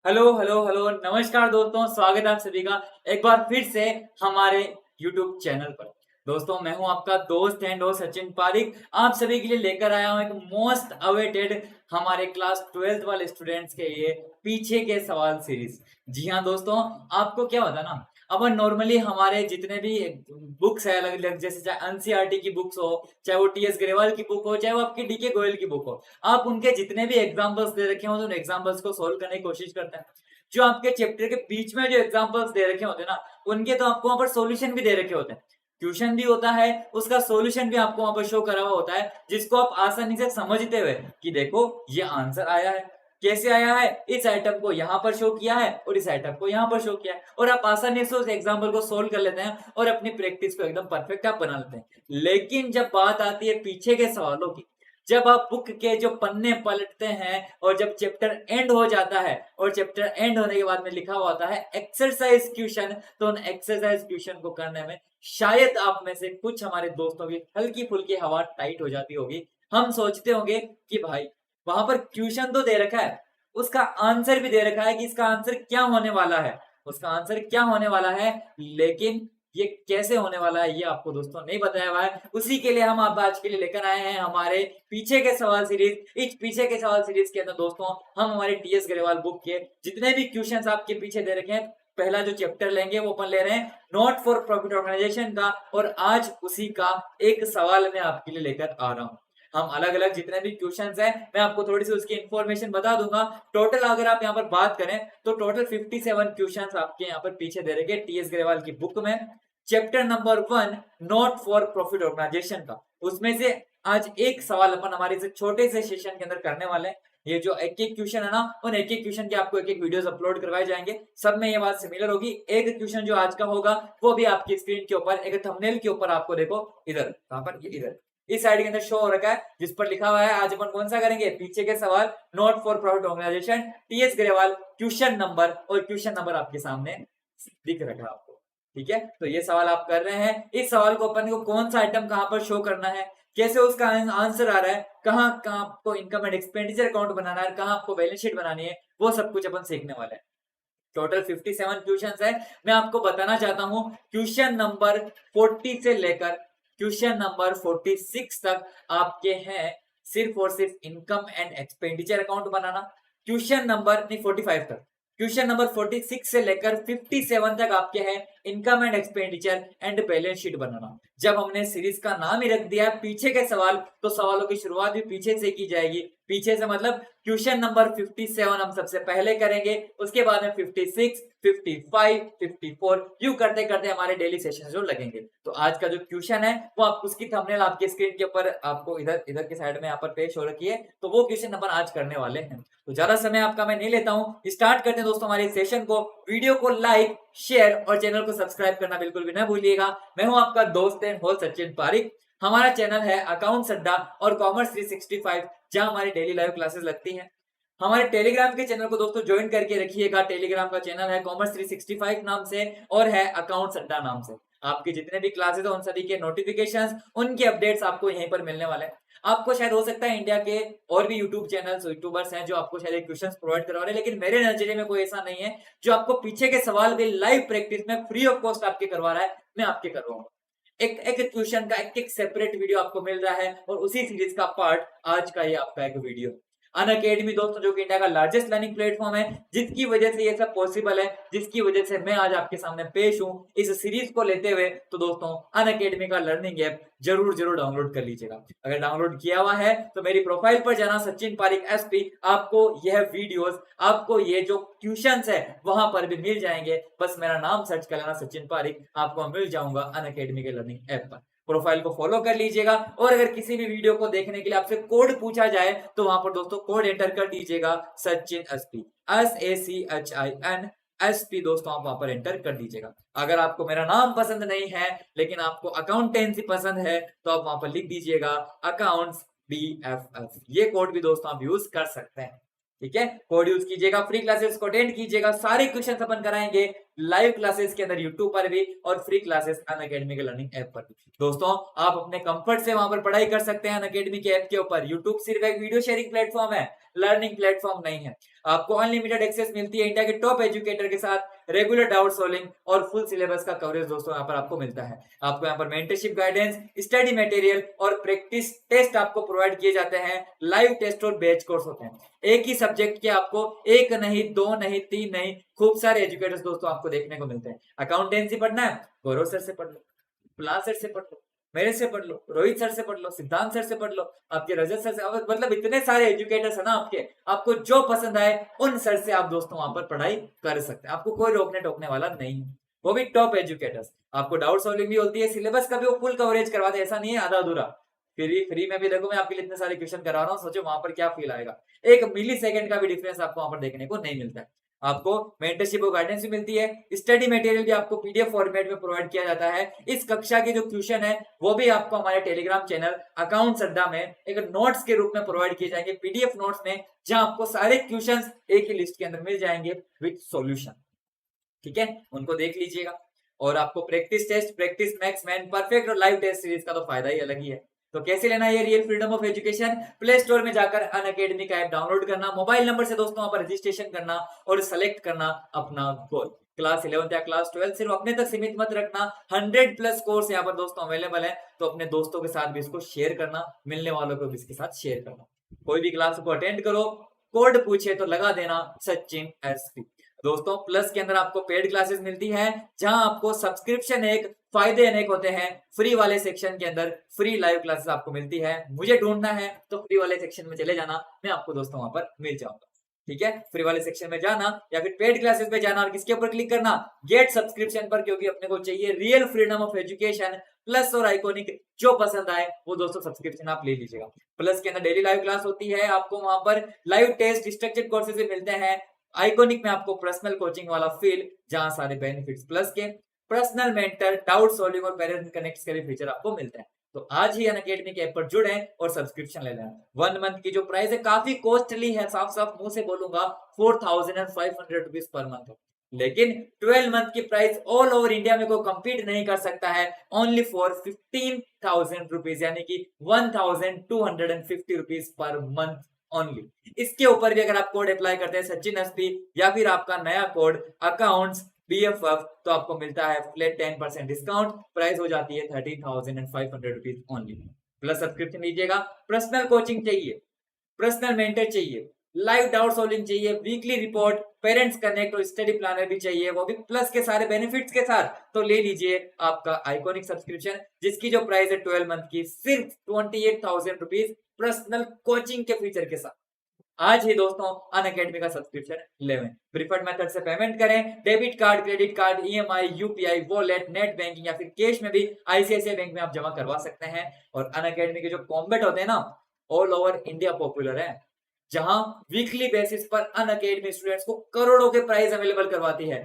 Hello hello hello नमस्कार दोस्तों, स्वागत है आप सभी का एक बार फिर से हमारे YouTube चैनल पर। दोस्तों मैं हूं आपका दोस्त एंड होस्ट सचिन पारिक। आप सभी के लिए लेकर आया हूं एक मोस्ट अवेटेड हमारे क्लास 12th वाले स्टूडेंट्स के लिए पीछे के सवाल सीरीज। जी हाँ दोस्तों, आपको क्या होता है ना, अपन नॉर्मली हमारे जितने भी बुक्स है अलग अलग, जैसे चाहे एनसीईआरटी की बुक्स हो, चाहे वो टीएस ग्रेवाल की बुक हो, चाहे वो आपकी डीके गोयल की बुक हो, आप उनके जितने भी एग्जांपल्स दे रखे हो तो उन एग्जांपल्स को सोल्व करने की कोशिश करते हैं। जो आपके चैप्टर के बीच में जो एग्जांपल्स दे रखे होते हैं ना, उनके तो आपको वहां पर सॉल्यूशन भी दे रखे होते हैं, ट्यूशन भी होता है, उसका सॉल्यूशन भी आपको वहां पर शो करा हुआ होता है, जिसको आप आसानी से समझते हुए कि देखो ये आंसर आया है, कैसे आया है, इस आइटम को यहाँ पर शो किया है और इस आइटम को यहाँ पर शो किया है, और आप आसानी से उस एग्जाम्पल को सोल्व कर लेते हैं और अपनी प्रैक्टिस को एकदम परफेक्ट आप बना लेते हैं। लेकिन जब बात आती है पीछे के सवालों की, जब आप बुक के जो पन्ने पलटते हैं और जब चैप्टर एंड हो जाता है और चैप्टर एंड होने के बाद में लिखा हुआ होता है एक्सरसाइज क्वेश्चन, तो उन एक्सरसाइज क्वेश्चन को करने में शायद आप में से कुछ हमारे दोस्तों की हल्की फुल्की हवा टाइट हो जाती होगी। हम सोचते होंगे कि भाई वहां पर क्वेश्चन तो दे रखा है, उसका आंसर भी दे रखा है कि इसका आंसर क्या होने वाला है, उसका आंसर क्या होने वाला है, लेकिन ये कैसे होने वाला है ये आपको दोस्तों नहीं बताया हुआ है। उसी के लिए हम आप आज के लिए लेकर आए हैं हमारे पीछे के सवाल सीरीज। इस पीछे के सवाल सीरीज के अंदर दोस्तों हम हमारे टीएस ग्रेवाल बुक के जितने भी क्वेश्चंस आपके पीछे दे रखे हैं, पहला जो चैप्टर लेंगे वो अपन ले रहे हैं नॉट फॉर प्रॉफिट ऑर्गेनाइजेशन का, और आज उसी का एक सवाल मैं आपके लिए लेकर आ रहा हूँ। हम अलग अलग जितने भी क्वेश्चंस हैं मैं आपको थोड़ी सी उसकी इंफॉर्मेशन बता दूंगा। टोटल अगर आप यहाँ पर बात करें तो टोटल 57 क्वेश्चंस आपके यहाँ पर पीछे दे रखे टीएस ग्रेवाल की बुक में, chapter number 1 not for profit organisation का। उसमें से आज एक सवाल अपन हमारे से छोटे से सेशन के अंदर करने वाले हैं। ये जो एक एक क्वेश्चन है ना, उन एक एक क्वेश्चन के आपको एक एक वीडियोस अपलोड करवाए जाएंगे, सब में ये बात सिमिलर होगी। एक क्वेश्चन जो आज का होगा वो भी आपकी स्क्रीन के ऊपर एक थंबनेल के ऊपर आपको देखो इधर, कहां पर, ये इधर इस साइड के अंदर शो हो रखा है, जिस पर लिखा हुआ है आज अपन कौन सा करेंगे, पीछे के सवाल not for profit organisation TS Grewal, question number, और क्वेश्चन नंबर आपके सामने दिख रखा है आपको। ठीक है, तो ये सवाल आप कर रहे हैं। इस सवाल को अपन को कौन सा आइटम कहां पर शो करना है, कैसे उसका आंसर आ रहा है, कहां कहां आपको इनकम एंड एक्सपेंडिचर अकाउंट बनाना है, कहां आपको बैलेंस शीट बनानी है, वो सब कुछ अपन सीखने वाले हैं। टोटल 57 क्वेश्चंस है। मैं आपको बताना चाहता हूं क्वेश्चन नंबर 40 से लेकर क्वेश्चन नंबर 46 तक आपके हैं सिर्फ और सिर्फ income and expenditure account banana. Question number नहीं 45 तक, क्वेश्चन नंबर 46 से लेकर 57 तक आपके हैं income and expenditure and balance sheet बनाना। जब हमने सीरीज का नाम ही रख दिया पीछे के सवाल, तो सवालों की शुरुआत भी पीछे से की जाएगी। पीछे से मतलब क्वेश्चन नंबर 57 हम सबसे पहले करेंगे, उसके बाद में 56, 55, 54 यूं करते करते हमारे डेली सेशन जो लगेंगे। तो आज का जो क्वेश्चन है वो आप उसकी थंबनेल आपके स्क्रीन के ऊपर आपको इधर इधर के साइड में यहाँ पर पेश हो रखी है, तो वो क्वेश्चन अपन आज करने वाले हैं। तो ज्यादा समय आपका मैं नहीं लेता हूँ, स्टार्ट करते हैं दोस्तों हमारे सेशन को। वीडियो को लाइक, शेयर और चैनल को सब्सक्राइब करना बिल्कुल भी ना भूलिएगा। मैं हूं आपका दोस्त एंड होस्ट सचिन पारिक। हमारा चैनल है अकाउंट्स अड्डा और कॉमर्स 365, जहां हमारी डेली लाइव क्लासेस लगती हैं। हमारे टेलीग्राम के चैनल को दोस्तों ज्वाइन करके रखिएगा। टेलीग्राम का चैनल है कॉमर्स 365 नाम से और है अकाउंट्स अड्डा नाम से। आपके जितने भी क्लासेस है उन सभी के नोटिफिकेशंस, उनके अपडेट्स आपको यहीं पर मिलने वाले हैं। आपको शायद हो सकता है इंडिया के और भी यूट्यूब चैनल्स, यूट्यूबर्स हैं जो आपको शायद क्वेश्चंस प्रोवाइड करवा रहे हैं, लेकिन मेरे नजरिए में कोई ऐसा नहीं है जो आपको पीछे के सवाल भी लाइव प्रैक्टिस में फ्री ऑफ कॉस्ट आपके करवा रहा है। मैं आपके करवाऊंगा एक एक क्वेश्चन का एक एक सेपरेट वीडियो आपको मिल रहा है, और उसी सीरीज का पार्ट आज का ये आपका एक वीडियो। अनअकैडमी दोस्तों जो कि इंडिया का लार्जेस्ट लर्निंग प्लेटफॉर्म है, जिसकी वजह से ये सब पॉसिबल है, जिसकी वजह से मैं आज आपके सामने पेश हूं इस सीरीज को लेते हुए। तो दोस्तों अनअकैडमी का लर्निंग ऐप जरूर जरूर डाउनलोड कर लीजिएगा। अगर डाउनलोड किया हुआ है तो मेरी प्रोफाइल पर जाना, सचिन पारिक एसपी, आपको यह वीडियोस, आपको ये जो क्वेश्चंस है वहां पर भी मिल जाएंगे। बस मेरा नाम सर्च कर लेना सचिन पारिक, आपको मिल जाऊंगा अनअकैडमी के लर्निंग ऐप पर। प्रोफाइल को फॉलो कर लीजिएगा, और अगर किसी भी वीडियो को देखने के लिए आपसे कोड पूछा जाए तो वहां पर दोस्तों कोड एंटर कर दीजिएगा सचिन एसपी, SACHIN एसपी दोस्तों, आप वहां पर एंटर कर दीजिएगा। अगर आपको मेरा नाम पसंद नहीं है लेकिन आपको अकाउंटेंसी पसंद है तो आप वहां पर लिख दीजिएगा अकाउंट्स BFF। ये कोड भी दोस्तों आप यूज कर सकते हैं। ठीक है, कोड यूज कीजिएगा, फ्री क्लासेस को अटेंड कीजिएगा। सारे क्वेश्चन अपन कराएंगे लाइव क्लासेस के अंदर यूट्यूब पर भी, और फ्री क्लासेस अनअकैडमी के लर्निंग ऐप पर भी। दोस्तों आप अपने कंफर्ट से वहां पर पढ़ाई कर सकते हैं अनअकैडमी के ऐप के ऊपर। यूट्यूब सिर्फ एक वीडियो शेयरिंग प्लेटफॉर्म है, लर्निंग प्लेटफॉर्म नहीं है। आपको अनलिमिटेड एक्सेस मिलती है इंडिया के टॉप एजुकेटर के साथ, रेगुलर डाउट सॉल्विंग और फुल सिलेबस का कवरेज दोस्तों यहाँ पर आपको मिलता है। आपको यहाँ पर मेंटरशिप गाइडेंस, स्टडी मटेरियल और प्रैक्टिस टेस्ट आपको प्रोवाइड किए जाते हैं। लाइव टेस्ट और बैच कोर्स होते हैं। एक ही सब्जेक्ट के आपको एक नहीं, दो नहीं, तीन नहीं, खूब सारे एजुकेटर्स दोस्तों आपको देखने को मिलते हैं। अकाउंटेंसी पढ़ना है, गौरव सर से पढ़ लो, प्लास सर से पढ़ लो, मेरे से पढ़ लो, रोहित सर से पढ़ लो, सिद्धांत सर से पढ़ लो, आपके रजत सर से, मतलब इतने सारे एजुकेटर्स है ना आपके, आपको जो पसंद आए उन सर से आप दोस्तों वहां पर पढ़ाई कर सकते हैं। आपको कोई रोकने टोकने वाला नहीं है, वो भी टॉप एजुकेटर्स। आपको डाउट सॉल्विंग भी होती है, सिलेबस का भी वो फुल कवरेज करवाते हैं, ऐसा नहीं है आधा अधूरा। फ्री में भी देखो मैं आपके लिए इतने सारे क्वेश्चन करा रहा हूँ, सोचो वहां पर क्या फील आएगा। एक मिली सेकंड का भी डिफरेंस आपको वहां पर देखने को नहीं मिलता है। आपको मेंटरशिप और गाइडेंस भी मिलती है, स्टडी मटेरियल भी आपको पीडीएफ फॉर्मेट में प्रोवाइड किया जाता है। इस कक्षा के जो क्वेश्चन है वो भी आपको हमारे टेलीग्राम चैनल अकाउंट्स अड्डा में एक नोट्स के रूप में प्रोवाइड किए जाएंगे, पीडीएफ नोट्स में, जहां आपको सारे क्वेश्चंस एक ही लिस्ट के अंदर मिल जाएंगे विद सॉल्यूशन। ठीक है, उनको देख लीजिएगा। और आपको practice test, practice max, man perfect और लाइव टेस्ट सीरीज का तो फायदा ही अलग ही है। तो कैसे लेना है real freedom of education? Play store में जाकर अनअकैडमी का ऐप डाउनलोड करना, मोबाइल नंबर से दोस्तों वहां पर रजिस्ट्रेशन करना और सेलेक्ट करना अपना गोल। क्लास 11 या क्लास 12 सिर्फ अपने तक सीमित मत रखना, 100+ कोर्स यहाँ पर दोस्तों अवेलेबल है। तो अपने दोस्तों के साथ भी इसको शेयर करना, मिलने वालों को भी इसके साथ शेयर करना। कोई भी क्लास को अटेंड करो, कोड पूछे तो लगा देना सचिन एसपी। दोस्तों प्लस के अंदर आपको पेड क्लासेस मिलती हैं, जहां आपको सब्सक्रिप्शन एक, फायदे अनेक होते हैं। फ्री वाले सेक्शन के अंदर फ्री लाइव क्लासेस आपको मिलती है। मुझे ढूंढना है तो फ्री वाले सेक्शन में चले जाना, मैं आपको दोस्तों वहां पर मिल जाऊंगा। ठीक है, फ्री वाले सेक्शन में जाना या फिर पेड क्लासेस पे जाना और किसके ऊपर क्लिक करना, गेट सब्सक्रिप्शन पर, क्योंकि अपने को चाहिए real freedom of education. Plus और आइकॉनिक जो पसंद आए वो दोस्तों सब्सक्रिप्शन आप ले लीजिएगा। प्लस के अंदर डेली लाइव क्लास होती है, आपको वहां पर लाइव टेस्ट, स्ट्रक्चर्ड कोर्सेज भी मिलते हैं। आइकॉनिक में आपको पर्सनल कोचिंग वाला फील, जहां सारे बेनिफिट्स प्लस के, पर्सनल मेंटर, डाउट सॉल्विंग और पेरेंट कनेक्ट के भी फीचर आपको मिलते हैं। तो आज ही अनअकैडमी के ऐप पर जुड़े और सब्सक्रिप्शन ले लें। 1 मंथ की जो प्राइस है काफी कॉस्टली है, साफ साफ मुंह से बोलूंगा, 4500 रुपीज पर मंथ। लेकिन 12 मंथ की प्राइस ऑल ओवर इंडिया में कोई कंपीट नहीं कर सकता है, ओनली फॉर 15,000 रुपीज, यानी कि 1250 रुपीज पर मंथ ओनली। इसके ऊपर भी अगर आप कोड अप्लाई करते हैं सचिन एसपी या फिर आपका नया कोड अकाउंट्स BFF, तो आपको मिलता है फ्लैट 10% डिस्काउंट। प्राइस हो जाती है 13,500 रुपीज ओनली। प्लस सब्सक्रिप्शन लीजिएगा। पर्सनल कोचिंग चाहिए, पर्सनल मेंटर चाहिए, लाइव डाउट सॉल्विंग चाहिए, वीकली रिपोर्ट, पेरेंट्स कनेक्ट और स्टडी प्लानर भी चाहिए, वो भी प्लस के सारे बेनिफिट्स के साथ, तो ले लीजिए आपका आइकॉनिक सब्सक्रिप्शन, जिसकी जो प्राइस है 12 मंथ की सिर्फ 28,000 रुपीज पर्सनल कोचिंग के फीचर के साथ। आज ही दोस्तों अनअकैडमी का सब्सक्रिप्शन लेवें। प्रीफर्ड मेथड से पेमेंट करें, debit card, credit card, EMI, UPI, wallet, net banking या फिर कैश में भी ICICI बैंक में आप जमा करवा सकते हैं। और अनअकैडमी के जो कॉम्बैट होते हैं ना, ऑल ओवर इंडिया पॉपुलर है, जहां वीकली बेसिस पर अनअकैडमी स्टूडेंट्स को करोड़ों के प्राइज अवेलेबल करवाती है।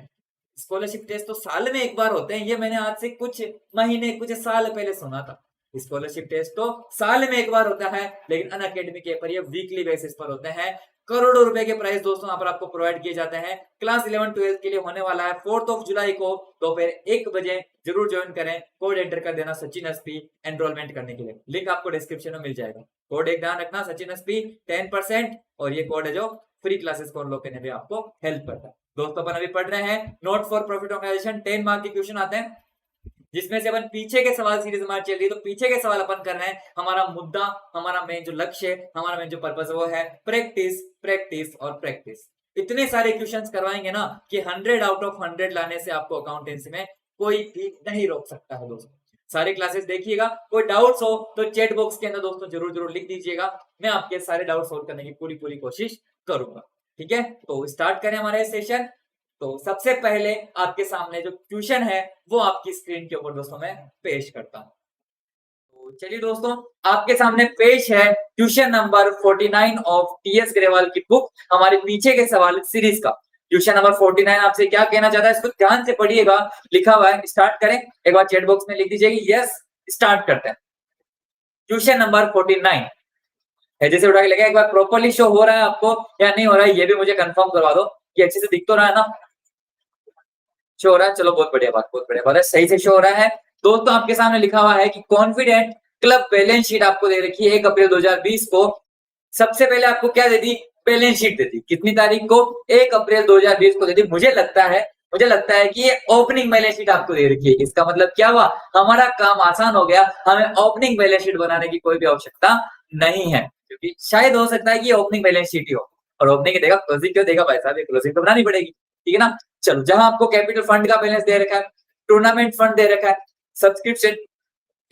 स्कॉलरशिप टेस्ट तो साल में एक बार होते हैं, ये मैंने आज से कुछ महीने, कुछ साल पहले सुना था। स्कॉलरशिप टेस्ट तो साल में एक बार होता है, लेकिन अनअकैडमी के पर ये वीकली बेसिस पर होते हैं। करोड़ों रुपए के प्राइस दोस्तों यहाँ पर आपको प्रोवाइड किए जाते हैं। क्लास 11-12 के लिए होने वाला है 4 जुलाई को दोपहर 1 बजे। जरूर ज्वाइन करें, कोड एंटर कर देना सचिन एसपी एनरोलमेंट करने के लिए। लिंक आपको डिस्क्रिप्शन में मिल जाएगा। कोड एक ध्यान रखना, सचिन एसपी 10%, और ये कोड है जो फ्री क्लासेस को अनलॉक करने में आपको हेल्प करता है। दोस्तों अपन अभी पढ़ रहे हैं not for profit organisation, 10 mark के क्वेश्चन आते हैं, जिसमें से अपन पीछे के सवाल सीरीज हमारी चल रही है। तो पीछे के सवाल अपन कर रहे हैं। हमारा मुद्दा, हमारा मेन जो लक्ष्य, हमारा मेन जो पर्पस है वो है प्रैक्टिस, प्रैक्टिस और प्रैक्टिस। इतने सारे क्वेश्चंस करवाएंगे ना कि 100 आउट ऑफ 100 लाने से आपको अकाउंटेंसी में कोई भी नहीं रोक सकता है। दोस्तों सारी क्लासेस देखिएगा। कोई डाउट्स हो तो चैट बॉक्स के अंदर दोस्तों जरूर लिख दीजिएगा, मैं आपके सारे डाउट सोल्व करने की पूरी कोशिश करूंगा। ठीक है, तो स्टार्ट करें हमारा सेशन। तो सबसे पहले आपके सामने जो क्वेश्चन है वो आपकी स्क्रीन के ऊपर दोस्तों मैं पेश करता हूं। तो चलिए दोस्तों, आपके सामने पेश है question number 49 of TS Grewal की बुक, हमारे पीछे के सवाल सीरीज का। क्वेश्चन नंबर 49 आपसे क्या कहना चाहता है, इसको ध्यान से पढ़िएगा। लिखा हुआ है, स्टार्ट करें। एक बार चैट बॉक्स में लिख दीजिएगा यस, स्टार्ट करते हैं। क्वेश्चन नंबर 49 है, जैसे उठा के लगा, एक बार प्रॉपर्ली शो हो रहा है आपको या नहीं हो रहा है, ये भी मुझे कंफर्म करवा दो। ये अच्छे से दिख तो रहा है ना, शो हो रहा है? चलो बहुत बढ़िया बात है, सही से शो हो रहा है। दोस्तों आपके सामने लिखा हुआ है कि कॉन्फिडेंट क्लब बैलेंस शीट आपको दे रखी है 1 अप्रैल 2020 को। सबसे पहले आपको क्या दे दी, बैलेंस शीट दी थी। कितनी तारीख को? 1 अप्रैल 2020 को दी थी। मुझे लगता है कि ये ओपनिंग बैलेंस शीट आपको दे रखी है। इसका मतलब क्या हुआ? हमारा काम आसान हो गया, हमें ओपनिंग बैलेंस शीट बनाने की कोई भी आवश्यकता नहीं है, क्योंकि शायद हो सकता है कि ये ओपनिंग बैलेंस शीट ही हो। और ओपनिंग देगा, क्लोजिंग क्यों देगा भाई साहब? ये क्लोजिंग तो बनानी पड़ेगी, ठीक है ना? चलो, जहां आपको कैपिटल फंड का बैलेंस दे रखा है, टूर्नामेंट फंड दे रखा है, सब्सक्रिप्शन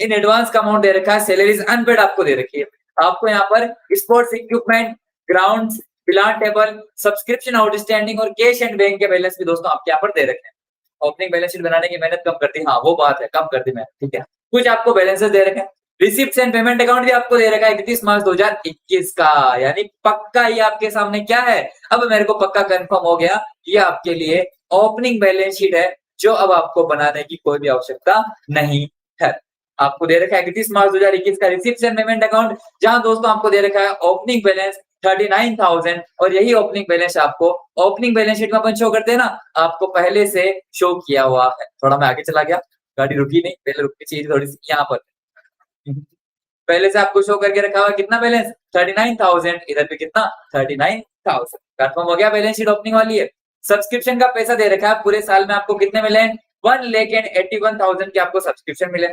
इन एडवांस का अमाउंट दे रखा है, सैलरीज अनपेड आपको दे रखी है। आपको यहाँ पर sports equipment, grounds, plan table, subscription outstanding और कैश एंड बैंक के बैलेंस भी दोस्तों आपके यहाँ पर दे रखे हैं। ओपनिंग बैलेंस शीट बनाने की मेहनत कम करती है, हाँ वो बात है, कम करती मेहनत, ठीक है। कुछ आपको बैलेंसेस दे रखे हैं, रिसिप्ट एंड पेमेंट अकाउंट भी आपको दे रखा है 31 मार्च 2021 का, यानी पक्का ये आपके सामने क्या है? अब मेरे को पक्का कंफर्म हो गया, ये आपके लिए ओपनिंग बैलेंस शीट है, जो अब आपको बनाने की कोई भी आवश्यकता नहीं है। आपको दे रखा है 31 मार्च 2021 का रिसिप्ट एंड पेमेंट अकाउंट, जहां दोस्तों आपको दे रखा है ओपनिंग बैलेंस 39,000, और यही ओपनिंग बैलेंस आपको ओपनिंग बैलेंस शीट में अपन शो करते हैं ना, आपको पहले से शो किया हुआ है। थोड़ा मैं आगे चला गया, गाड़ी रुकी नहीं, पहले रुकनी चाहिए थोड़ी सी यहाँ पर। पहले से आपको शो करके रखा हुआ कितना बैलेंस? 39,000, इधर पे कितना? 39,000। कंफर्म हो गया, बैलेंस शीट ओपनिंग वाली है। सब्सक्रिप्शन का पैसा दे रखा है, पूरे साल में आपको कितने मिले? 1,81,000 के आपको सब्सक्रिप्शन मिले।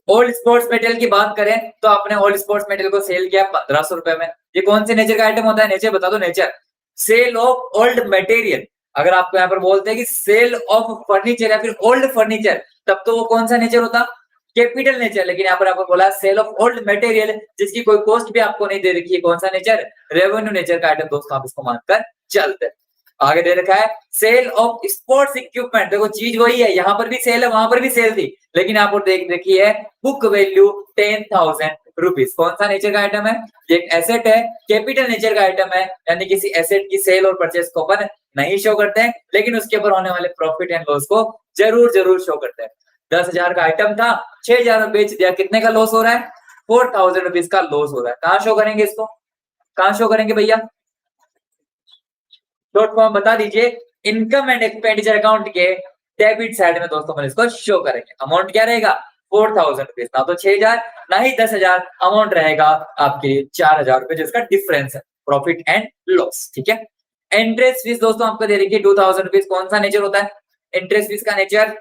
ओल्ड स्पोर्ट्स मेटेरियल की बात करें तो आपने ओल्ड स्पोर्ट्स मेटेरियल को सेल किया 1500 रुपए में। ये कौन से नेचर का आइटम होता है? नेचर बता दो, nature. Sale of old material. अगर आपको यहाँ पर बोलते हैं कि सेल ऑफ फर्नीचर या फिर ओल्ड फर्नीचर, तब तो वो कौन सा नेचर होता? Capital nature. लेकिन यहाँ पर आपको बोला सेल ऑफ ओल्ड मटेरियल, जिसकी कोई कॉस्ट भी आपको नहीं दे रखी है, कौन सा नेचर? रेवेन्यू नेचर का आइटम दोस्तों, आप इसको मानकर चलते हैं। आगे दे रखा है सेल ऑफ स्पोर्ट्स इक्विपमेंट। देखो चीज वही है, यहाँ पर भी सेल है, वहां पर भी सेल थी, लेकिन यहाँ पर देख रखी है बुक वैल्यू 10,000 रुपीज। कौन सा नेचर का आइटम है? ये एक एसेट है, कैपिटल नेचर का आइटम है, यानी किसी एसेट की सेल और परचेज को अपन नहीं शो करते हैं, लेकिन उसके ऊपर होने वाले प्रॉफिट एंड लॉस को जरूर शो करते हैं। 10,000 का आइटम था, 6,000 में बेच दिया, कितने का लॉस हो रहा है? 4,000 रुपीज का लॉस हो रहा है। कहाँ शो करेंगे इसको? कहाँ शो करेंगे भैया? शॉर्ट फॉर्म बता दीजिए। इनकम एंड एक्सपेंडिचर अकाउंट के डेबिट साइड में दोस्तों अपन इसको शो करेंगे। अमाउंट क्या रहेगा? 4,000 रुपीज, ना तो 6,000 ना ही 10,000। अमाउंट रहेगा आपके लिए 4,000 रुपए, जिसका डिफरेंस है प्रॉफिट एंड लॉस, ठीक है। इंटरेस्ट फीस दोस्तों आपको दे रखी है 2,000 रुपीज। कौन सा नेचर होता है इंटरेस्ट फीस का? नेचर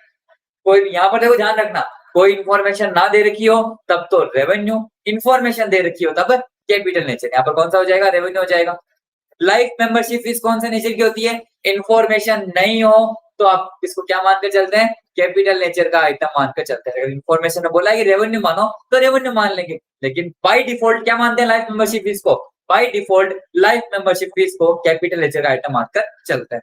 कोई यहाँ पर देखो, ध्यान रखना, कोई इंफॉर्मेशन ना दे रखी हो तब तो रेवेन्यू, इंफॉर्मेशन दे रखी हो तब कैपिटल नेचर। यहाँ पर कौन सा हो जाएगा? रेवेन्यू हो जाएगा। लाइफ मेंबरशिप फीस कौन से नेचर की होती है? इंफॉर्मेशन नहीं हो तो आप इसको क्या मानकर चलते हैं? कैपिटल नेचर का आइटम मानकर चलते हैं। अगर इंफॉर्मेशन में बोला है कि रेवेन्यू मानो तो रेवेन्यू मान लेंगे, लेकिन बाय डिफॉल्ट क्या मानते हैं लाइफ मेंबरशिप फीस को? By default life membership fees को कैपिटल नेचर का आइटम मानकर चलते हैं।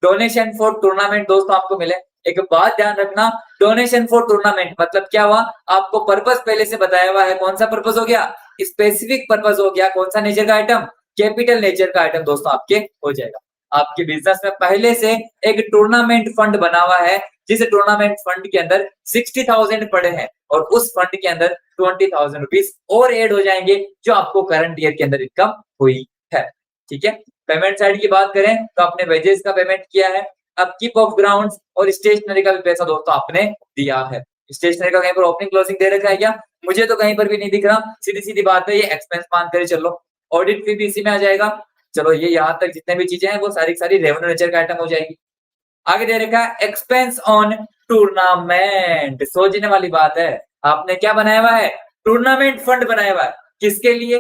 डोनेशन फॉर टूर्नामेंट दोस्तों आपको मिले। एक बात ध्यान रखना, डोनेशन फॉर टूर्नामेंट मतलब क्या हुआ? आपको पर्पस पहले से बताया हुआ है, कौन सा पर्पस हो गया? स्पेसिफिक पर्पस हो गया। कौन सा नेचर का आइटम? कैपिटल नेचर का आइटम दोस्तों आपके हो जाएगा। आपके बिजनेस में पहले से एक टूर्नामेंट फंड बना हुआ है, जिस टूर्नामेंट फंड के अंदर 60,000 पड़े हैं, और उस फंड के अंदर 20,000 रुपीज और एड हो जाएंगे, जो आपको करंट ईयर के अंदर इनकम हुई है, ठीक है। पेमेंट साइड की बात करें तो आपने वेजेस का पेमेंट किया है। अब कीप ऑफ ग्राउंड और स्टेशनरी का भी पैसा दोस्तों आपने दिया है। स्टेशनरी का कहीं पर ओपनिंग क्लोजिंग दे रखा है क्या? मुझे तो कहीं पर भी नहीं दिख रहा। सीधी सीधी बात है, ये एक्सपेंस मान कर चलो। ऑडिट फी भी इसी में आ जाएगा। चलो, ये यहाँ तक जितने भी चीजें हैं वो सारी सारी रेवेन्यू नेचर का आइटम हो जाएगी। आगे दे रखा है एक्सपेंस ऑन टूर्नामेंट। सोचने वाली बात है, आपने क्या बनाया हुआ है? टूर्नामेंट फंड बनाया हुआ है। किसके लिए?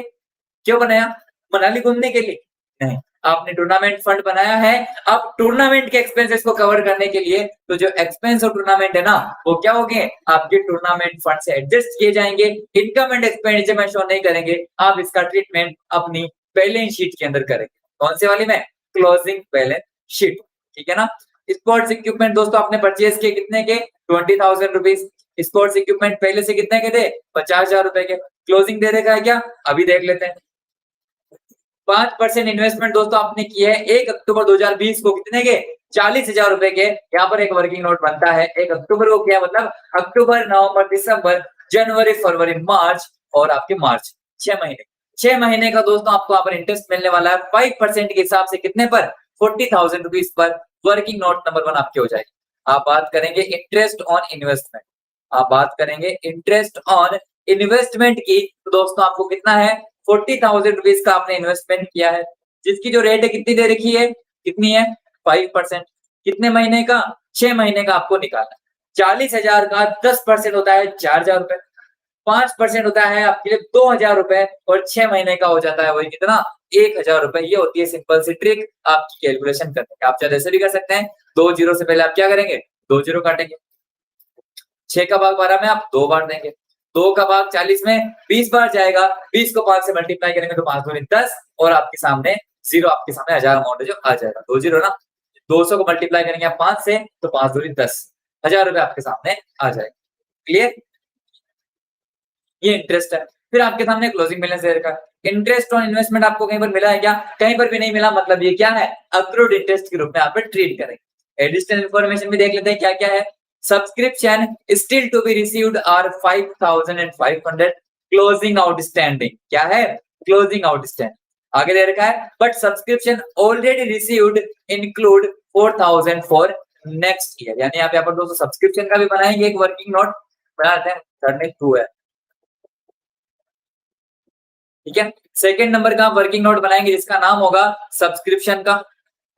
क्यों बनाया? मनाली घूमने के लिए? नहीं, आपने टूर्नामेंट फंड बनाया है। अब टूर्नामेंट के एक्सपेंसेस को कवर करने के लिए तो जो एक्सपेंस और टूर्नामेंट है ना, वो क्या हो गए? आपके टूर्नामेंट फंड से एडजस्ट किए जाएंगे। इनकम एंड एक्सपेंडिचर में शो नहीं करेंगे, आप इसका ट्रीटमेंट अपनी बैलेंस शीट के अंदर करेंगे। कौन से वाली में? क्लोजिंग बैलेंस शीट, ठीक है ना। स्पोर्ट्स इक्विपमेंट दोस्तों आपने परचेज किए कितने के? 20,000 रुपीज। स्पोर्ट्स इक्विपमेंट पहले से कितने के थे? 50,000 रुपए के। क्लोजिंग दे रखा है क्या? अभी देख लेते हैं। 5% इन्वेस्टमेंट दोस्तों आपने किए है 1 अक्टूबर 2020 को, कितने के? 40,000 रुपए के। यहाँ पर एक वर्किंग नोट बनता है 1 अक्टूबर को, क्या मतलब? अक्टूबर, नवंबर, दिसंबर, जनवरी, फरवरी, मार्च, और आपके मार्च 6 महीने। 6 महीने का दोस्तों आपको यहाँ पर इंटरेस्ट मिलने वाला है 5% के हिसाब से। कितने पर? 40,000 rupees per. Working note number 1 आपके हो जाएगी। आप बात करेंगे इंटरेस्ट ऑन इन्वेस्टमेंट। आप बात करेंगे इंटरेस्ट ऑन इन्वेस्टमेंट की, तो दोस्तों आपको कितना है? 40,000 रुपीज का आपने इन्वेस्टमेंट किया है। जिसकी जो रेट है कितनी दे रखी है, कितनी है 5%। कितने महीने का, 6 महीने का आपको निकालना है। 40,000 का 10% होता है 4,000 रुपए, 5% होता है आपके लिए 2,000 रुपए और 6 महीने का हो जाता है वही कितना, 1,000 रुपए। ये होती है सिंपल सी ट्रिक आपकी कैलकुलेशन करने की। आप चाहे ऐसे भी कर सकते हैं, 2 जीरो से पहले आप क्या करेंगे, 2 जीरो काटेंगे। 6 का भाग 12 में आप 2 बार देंगे, 2 का भाग 40 में 20 बार जाएगा, 20 को 5 से मल्टीप्लाई करेंगे तो 5 दूनी 10 और आपके सामने जीरो, आपके सामने 1000 अमाउंट है जो आ जाएगा। 2 जीरो ना, 200 को मल्टीप्लाई करेंगे आप 5 से तो 5 दूनी 10, 1000 रुपए आपके सामने आ जाएगा। क्लियर? ये इंटरेस्ट है। फिर आपके सामने क्लोजिंग बैलेंस दे रखा है। इंटरेस्ट ऑन इन्वेस्टमेंट आपको कहीं पर मिला है क्या, कहीं पर भी नहीं मिला, मतलब ये क्या है, अक्रूड इंटरेस्ट के रूप में आप ट्रीट करेंगे। एडिशनल इन्फॉर्मेशन भी देख लेते हैं क्या क्या है। Subscription still to be received are 5,500, closing outstanding क्या है, क्लोजिंग आउटस्टैंडिंग आगे दे रखा है, but subscription already received include 4,000 for next year. यानी आप यहाँ पर दोस्तों सब्सक्रिप्शन का भी बनाएंगे एक वर्किंग नोट बनाते हैं, करने थ्रू है, ठीक है। सेकंड नंबर का वर्किंग नोट बनाएंगे जिसका नाम होगा सब्सक्रिप्शन का,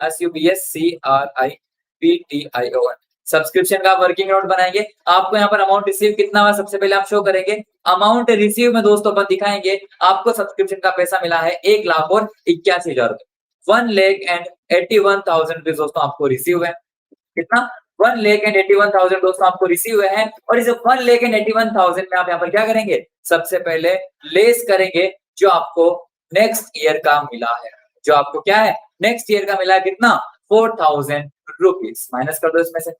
SUBSCRIPTION, सब्सक्रिप्शन का वर्किंग नोट बनाएंगे। आपको यहाँ पर अमाउंट रिसीव कितना हुआ सबसे पहले आप शो करेंगे। अमाउंट रिसीव में दोस्तों पर दिखाएंगे आपको सब्सक्रिप्शन का पैसा मिला है 1,81,000 रुपए, 1,81,000 रुपए दोस्तों आपको रिसीव है। कितना, 1,81,000 दोस्तों आपको रिसीव हुए हैं। और इस 1,81,000 में आप यहाँ पर क्या करेंगे, सबसे पहले लेस करेंगे जो आपको नेक्स्ट ईयर का मिला है, जो आपको क्या है नेक्स्ट ईयर का मिला है कितना, 4,000 रुपीज माइनस कर दो इसमें से,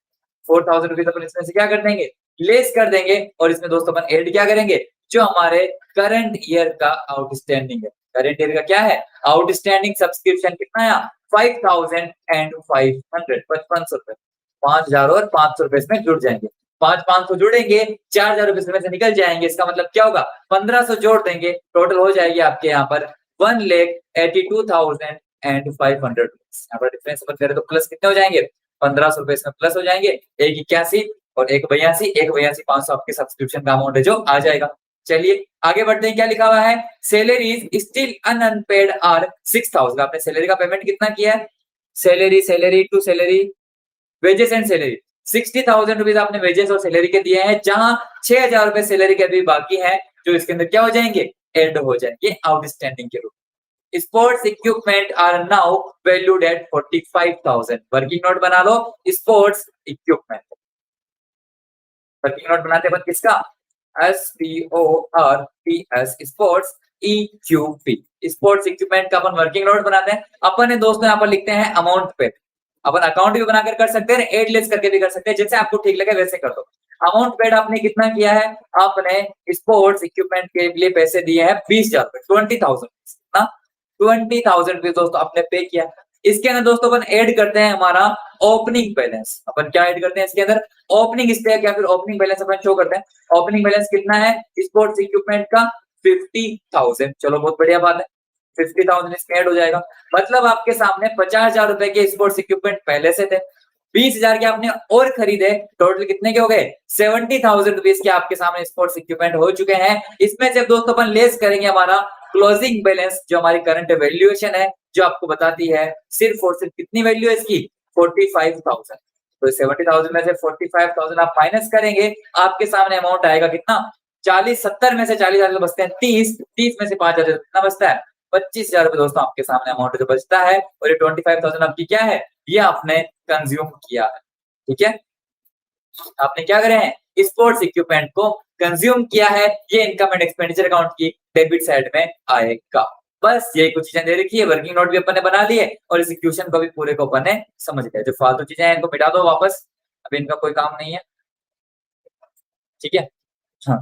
4,000 रुपीज अपन इसमें से क्या कर देंगे, लेस कर देंगे। और इसमें दोस्तों अपन ऐड क्या करेंगे, जो हमारे करंट ईयर का आउटस्टैंडिंग है, करंट ईयर का क्या है आउटस्टैंडिंग सब्सक्रिप्शन कितना है 5,500, 5,500 रुपए, 5,000 और 500 रुपए इसमें जुड़ जाएंगे। 5,500 जुड़ेंगे, 4,000 रुपए इसमें से निकल जाएंगे। इसका मतलब क्या होगा, 1,500 जोड़ देंगे, टोटल हो जाएगी आपके यहाँ पर 1,82,500 रुपीज। यहाँ पर डिफरेंस अपन करें तो प्लस कितने हो जाएंगे, 1,500 रुपए इसमें प्लस हो जाएंगे, 1,81 और 1,82, 1,82,500 आपके सब्सक्रिप्शन का अमाउंट है जो आ जाएगा। चलिए आगे बढ़ते हैं, क्या लिखा हुआ है, सैलरीज स्टिल अनपेड आर 6,000। आपने सैलरी का पेमेंट कितना किया है, salary, salary to salary, wages and salary 60,000 rupees आपने वेजेस और सैलरी के दिए हैं, जहां 6,000 रुपए सैलरी के अभी बाकी है जो इसके अंदर क्या हो जाएंगे, एड हो जाएंगे आउटस्टैंडिंग के रूप में। Sports equipment are now valued at 45,000। Working note बना लो, स्पोर्ट्स इक्विपमेंट, वर्किंग नोट बनाते हैं किसका, SPORTS, sports EQP, sports equipment का अपन वर्किंग नोट बनाते हैं। अपन ने दोस्तों यहाँ पर लिखते हैं अमाउंट पे, अपन अकाउंट भी बनाकर कर सकते हैं, एड लेस करके भी कर सकते हैं, जैसे आपको ठीक लगे वैसे कर दो। अमाउंट पेड आपने कितना किया है, आपने स्पोर्ट्स इक्विपमेंट के लिए पैसे दिए हैं 20,000 रुपए, 20,000 ना, 20,000 रुपए दोस्तों आपने पे किया। इसके अंदर दोस्तों अपन ऐड करते हैं हमारा ओपनिंग बैलेंस। अपन क्या ऐड करते हैं इसके अंदर, ओपनिंग स्टे क्या फिर ओपनिंग बैलेंस अपन शो करते हैं। ओपनिंग बैलेंस कितना है स्पोर्ट्स इक्विपमेंट का, 50,000। चलो बहुत बढ़िया बात है, 50,000 इसमें ऐड हो जाएगा। मतलब आपके सामने 50,000 रुपए के स्पोर्ट्स इक्विपमेंट पहले से थे, 20,000 के आपने और खरीदे, टोटल कितने के हो गए 70,000 रुपीज के आपके सामने स्पोर्ट्स इक्विपमेंट हो चुके हैं। इसमें से दोस्तों अपन लेस करेंगे हमारा क्लोजिंग बैलेंस, जो हमारी करंट वैल्यूएशन है, जो आपको बताती है सिर्फ और सिर्फ कितनी वैल्यू है इसकी, 45,000। तो 70,000 में से 45,000 आप माइनस करेंगे, आपके सामने अमाउंट आएगा कितना, 40, 70 में से 40,000 बचते हैं 30, 30 में से 5,000 कितना बचता है, 25,000 रुपए दोस्तों आपके सामने अमाउंट जो बचता है। और ये 25,000 आपकी क्या है, ये आपने कंज्यूम किया है, ठीक है, आपने क्या करे हैं स्पोर्ट्स इक्विपमेंट को कंज्यूम किया है, ये इनकम एंड एक्सपेंडिचर अकाउंट की डेबिट साइड में आएगा। बस ये कुछ चीजें दे रखी है, वर्किंग नोट भी अपन ने बना लिए और इस इक्वेशन को भी पूरे को अपन ने समझ लिया। जो फालतू चीजें हैं इनको मिटा दो वापस, अभी इनका कोई काम नहीं है, ठीक है। हाँ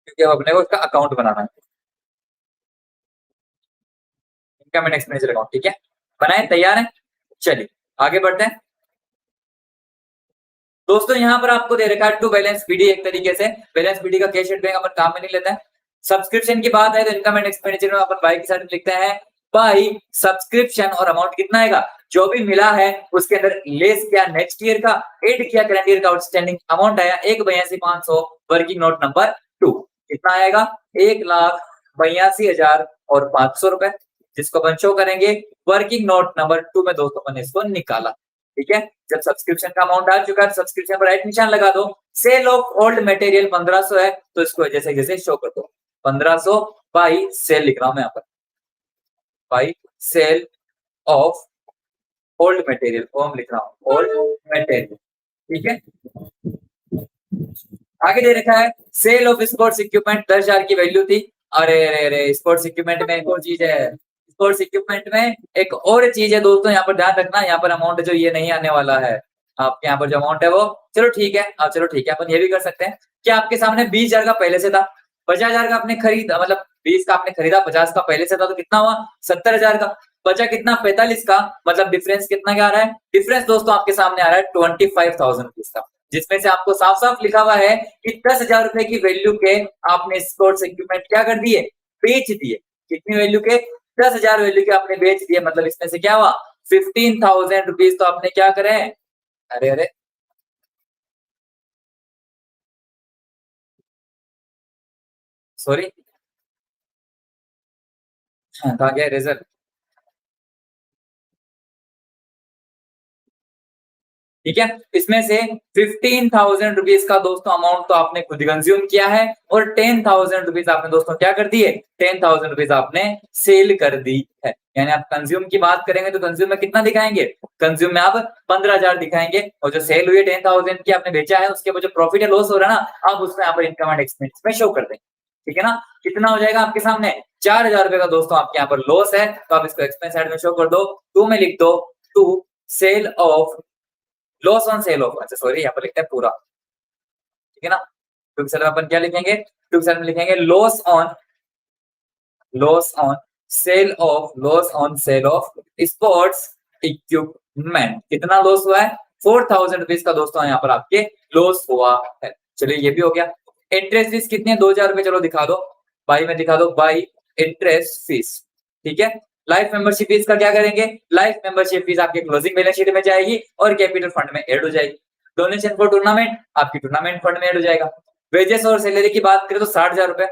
क्योंकि अब अपने को इसका अकाउंट बनाना है, इनकम एंड एक्सपेंडिचर अकाउंट, ठीक है, बनाए, तैयार है। चलिए आगे बढ़ते हैं दोस्तों। यहाँ पर आपको दे रखा है टू बैलेंस बीडी, एक तरीके से बैलेंस बीडी का कैश एट बैंक अपन काम में नहीं लेता है। सब्सक्रिप्शन की बात है तो इनकम एंड एक्सपेंडिचर में अपन बाई के साथ लिखते हैं बाई सब्सक्रिप्शन, और अमाउंट कितना आएगा, जो भी मिला है उसके अंदर लेस किया नेक्स्ट ईयर का, एड किया करंट ईयर का, आउटस्टैंडिंग अमाउंट आया 1,82,500, वर्किंग नोट नंबर 2। कितना आएगा? 1,82,500 रुपए, जिसको अपन शो करेंगे वर्किंग नोट नंबर 2 में दोस्तों अपन इसको निकाला। ठीक है, जब सब्सक्रिप्शन का अमाउंट आ चुका है सब्सक्रिप्शन पर राइट निशान लगा दो। सेल ऑफ ओल्ड मटेरियल 1500 है तो इसको जैसे जैसे शो कर दो, 1500 बाई सेल लिख रहा हूं मैं यहाँ पर, by sale of old material, ओम लिख रहा हूं, ओल्ड मटेरियल। ठीक है, आगे दे रखा है सेल ऑफ स्पोर्ट्स इक्विपमेंट, 10,000 की वैल्यू थी। अरे अरे अरे, स्पोर्ट्स इक्विपमेंट में एक और चीज है, स्पोर्ट्स इक्विपमेंट में एक और चीज है दोस्तों, यहाँ पर ध्यान रखना, यहाँ पर अमाउंट जो ये नहीं आने वाला है आपके यहाँ पर जो अमाउंट है वो, चलो ठीक है, चलो ठीक है, अपन ये भी कर सकते हैं कि आपके सामने 20,000 का पहले से था, 50,000 का आपने खरीदा, मतलब 20 का आपने खरीदा, 50 का पहले से था, तो कितना हुआ? 70,000 का। बचा कितना? 45 का, मतलब डिफरेंस कितना क्या आ रहा है? डिफरेंस दोस्तों आपके सामने आ रहा है 25,000 रुपीज का, जिसमें से आपको साफ साफ लिखा हुआ है कि 10,000 रुपए की वैल्यू के आपने स्पोर्ट्स इक्विपमेंट क्या कर दिए? बेच दिए। कितनी वैल्यू के? 10,000 वैल्यू के आपने बेच दिए, मतलब इसमें से क्या हुआ? 15,000 रुपीज तो आपने क्या करे? अरे अरे, सॉरी, कहा गया रिजल्ट? ठीक है, इसमें से 15,000 रुपीज का दोस्तों अमाउंट तो आपने खुद कंज्यूम किया है, और 10,000 रुपीज आपने दोस्तों क्या कर दिए? 10,000 रुपीज आपने सेल कर दी है। यानी आप कंज्यूम की बात करेंगे तो कंज्यूम में कितना दिखाएंगे? कंज्यूम में आप 15,000 दिखाएंगे, और जो सेल हुई है 10,000 की आपने बेचा है, उसके वो जो प्रॉफिट है लॉस हो रहा है ना, आप उसमें यहाँ पर इनकम एंड एक्सपेंस में शो कर देंगे। ठीक है ना, कितना हो जाएगा आपके सामने? 4,000 रुपए का दोस्तों आपके यहाँ पर लॉस है, तो आप इसको एक्सपेंस साइड में शो कर दो, टू में लिख दो, to sale of, loss on sale of, अच्छा सॉरी, यहाँ पर लिखते हैं पूरा। ठीक है ना, टू सेल में अपन क्या लिखेंगे? टू सेल में लिखेंगे loss on, loss on sale of, loss on sale of sports equipment. कितना लॉस हुआ है? 4,000 रुपीज का दोस्तों यहाँ पर आपके लॉस हुआ है। चलिए ये भी हो गया। इंटरेस्ट फीस कितनी है? 2,000 रुपए, चलो दिखा दो, बाई में दिखा दो, बाई इंटरेस्ट फीस। ठीक है, लाइफ मेंबरशिप फीस का क्या करेंगे? लाइफ मेंबरशिप फीस आपके क्लोजिंग बैलेंस शीट में जाएगी और कैपिटल फंड में ऐड हो जाएगी। डोनेशन फॉर टूर्नामेंट आपकी टूर्नामेंट फंड में ऐड हो जाएगा। वेजेस और सैलरी की बात करें तो 60,000 रुपए,